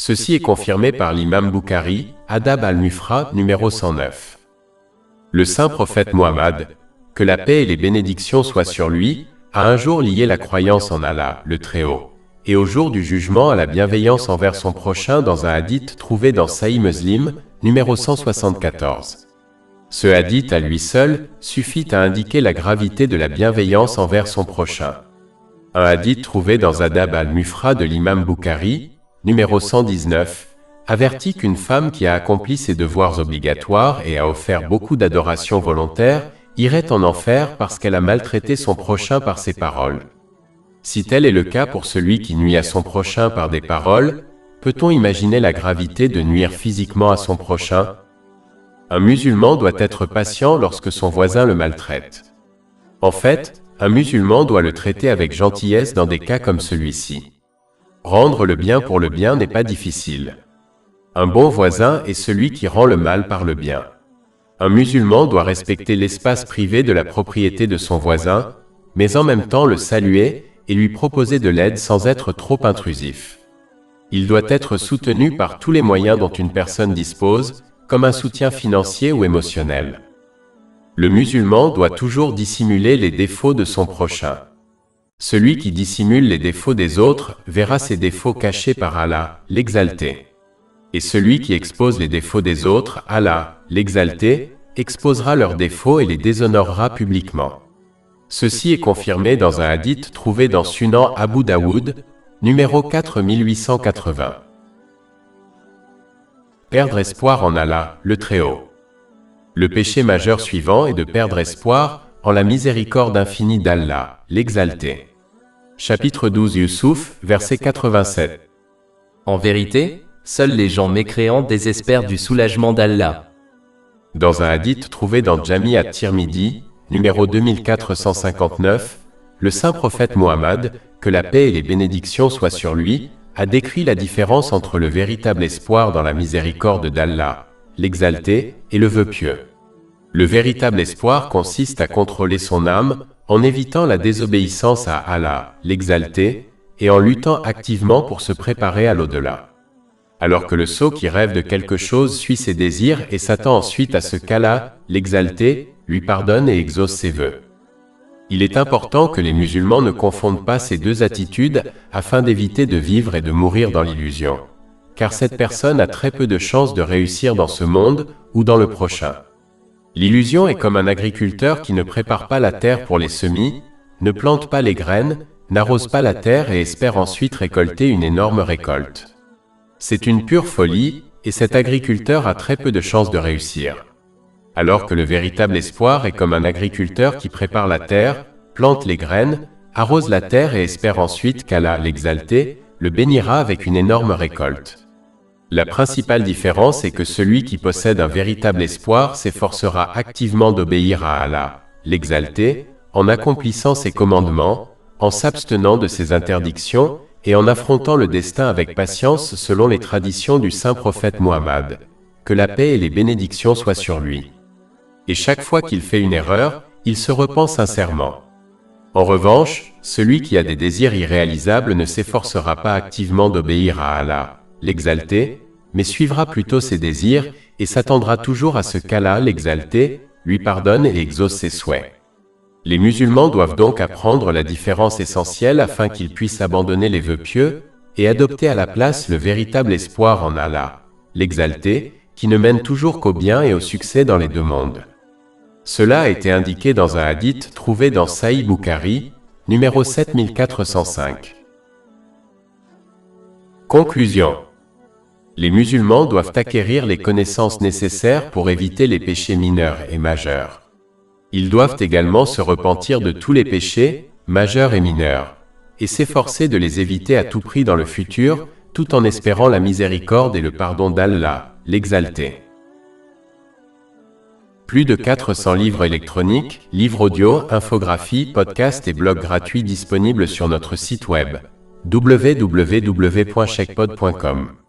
Ceci est confirmé par l'imam Bukhari, Adab al-Mufrad, numéro 109. Le saint prophète Muhammad, que la paix et les bénédictions soient sur lui, a un jour lié la croyance en Allah, le Très-Haut, et au jour du jugement à la bienveillance envers son prochain dans un hadith trouvé dans Sahih Muslim, numéro 174. Ce hadith à lui seul suffit à indiquer la gravité de la bienveillance envers son prochain. Un hadith trouvé dans Adab al-Mufrad de l'imam Bukhari, numéro 119, avertit qu'une femme qui a accompli ses devoirs obligatoires et a offert beaucoup d'adorations volontaires irait en enfer parce qu'elle a maltraité son prochain par ses paroles. Si tel est le cas pour celui qui nuit à son prochain par des paroles, peut-on imaginer la gravité de nuire physiquement à son prochain? Un musulman doit être patient lorsque son voisin le maltraite. En fait, un musulman doit le traiter avec gentillesse dans des cas comme celui-ci. Rendre le bien pour le bien n'est pas difficile. Un bon voisin est celui qui rend le mal par le bien. Un musulman doit respecter l'espace privé de la propriété de son voisin, mais en même temps le saluer et lui proposer de l'aide sans être trop intrusif. Il doit être soutenu par tous les moyens dont une personne dispose, comme un soutien financier ou émotionnel. Le musulman doit toujours dissimuler les défauts de son prochain. Celui qui dissimule les défauts des autres verra ses défauts cachés par Allah, l'exalté. Et celui qui expose les défauts des autres, Allah, l'exalté, exposera leurs défauts et les déshonorera publiquement. Ceci est confirmé dans un hadith trouvé dans Sunan Abu Daoud, numéro 4880. Perdre espoir en Allah, le Très-Haut. Le péché majeur suivant est de perdre espoir en la miséricorde infinie d'Allah, l'exalté. Chapitre 12 Yusuf, verset 87. En vérité, seuls les gens mécréants désespèrent du soulagement d'Allah. Dans un hadith trouvé dans Jami at-Tirmidhi, numéro 2459, le saint prophète Muhammad, que la paix et les bénédictions soient sur lui, a décrit la différence entre le véritable espoir dans la miséricorde d'Allah, l'exalté, et le vœu pieux. Le véritable espoir consiste à contrôler son âme, en évitant la désobéissance à Allah, l'exalté, et en luttant activement pour se préparer à l'au-delà. Alors que le sot qui rêve de quelque chose suit ses désirs et s'attend ensuite à ce qu'Allah, l'exalté, lui pardonne et exauce ses vœux. Il est important que les musulmans ne confondent pas ces deux attitudes afin d'éviter de vivre et de mourir dans l'illusion. Car cette personne a très peu de chances de réussir dans ce monde ou dans le prochain. L'illusion est comme un agriculteur qui ne prépare pas la terre pour les semis, ne plante pas les graines, n'arrose pas la terre et espère ensuite récolter une énorme récolte. C'est une pure folie, et cet agriculteur a très peu de chances de réussir. Alors que le véritable espoir est comme un agriculteur qui prépare la terre, plante les graines, arrose la terre et espère ensuite qu'Allah, l'Exalté, le bénira avec une énorme récolte. La principale différence est que celui qui possède un véritable espoir s'efforcera activement d'obéir à Allah, l'Exalté, en accomplissant ses commandements, en s'abstenant de ses interdictions et en affrontant le destin avec patience selon les traditions du saint prophète Muhammad. Que la paix et les bénédictions soient sur lui. Et chaque fois qu'il fait une erreur, il se repent sincèrement. En revanche, celui qui a des désirs irréalisables ne s'efforcera pas activement d'obéir à Allah, l'Exalté, mais suivra plutôt ses désirs et s'attendra toujours à ce qu'Allah, l'Exalté, lui pardonne et exauce ses souhaits. Les musulmans doivent donc apprendre la différence essentielle afin qu'ils puissent abandonner les vœux pieux et adopter à la place le véritable espoir en Allah, l'Exalté, qui ne mène toujours qu'au bien et au succès dans les deux mondes. Cela a été indiqué dans un hadith trouvé dans Sahih Bukhari, numéro 7405. Conclusion. Les musulmans doivent acquérir les connaissances nécessaires pour éviter les péchés mineurs et majeurs. Ils doivent également se repentir de tous les péchés, majeurs et mineurs, et s'efforcer de les éviter à tout prix dans le futur, tout en espérant la miséricorde et le pardon d'Allah, l'Exalté. Plus de 400 livres électroniques, livres audio, infographies, podcasts et blogs gratuits disponibles sur notre site web www.chekpod.com.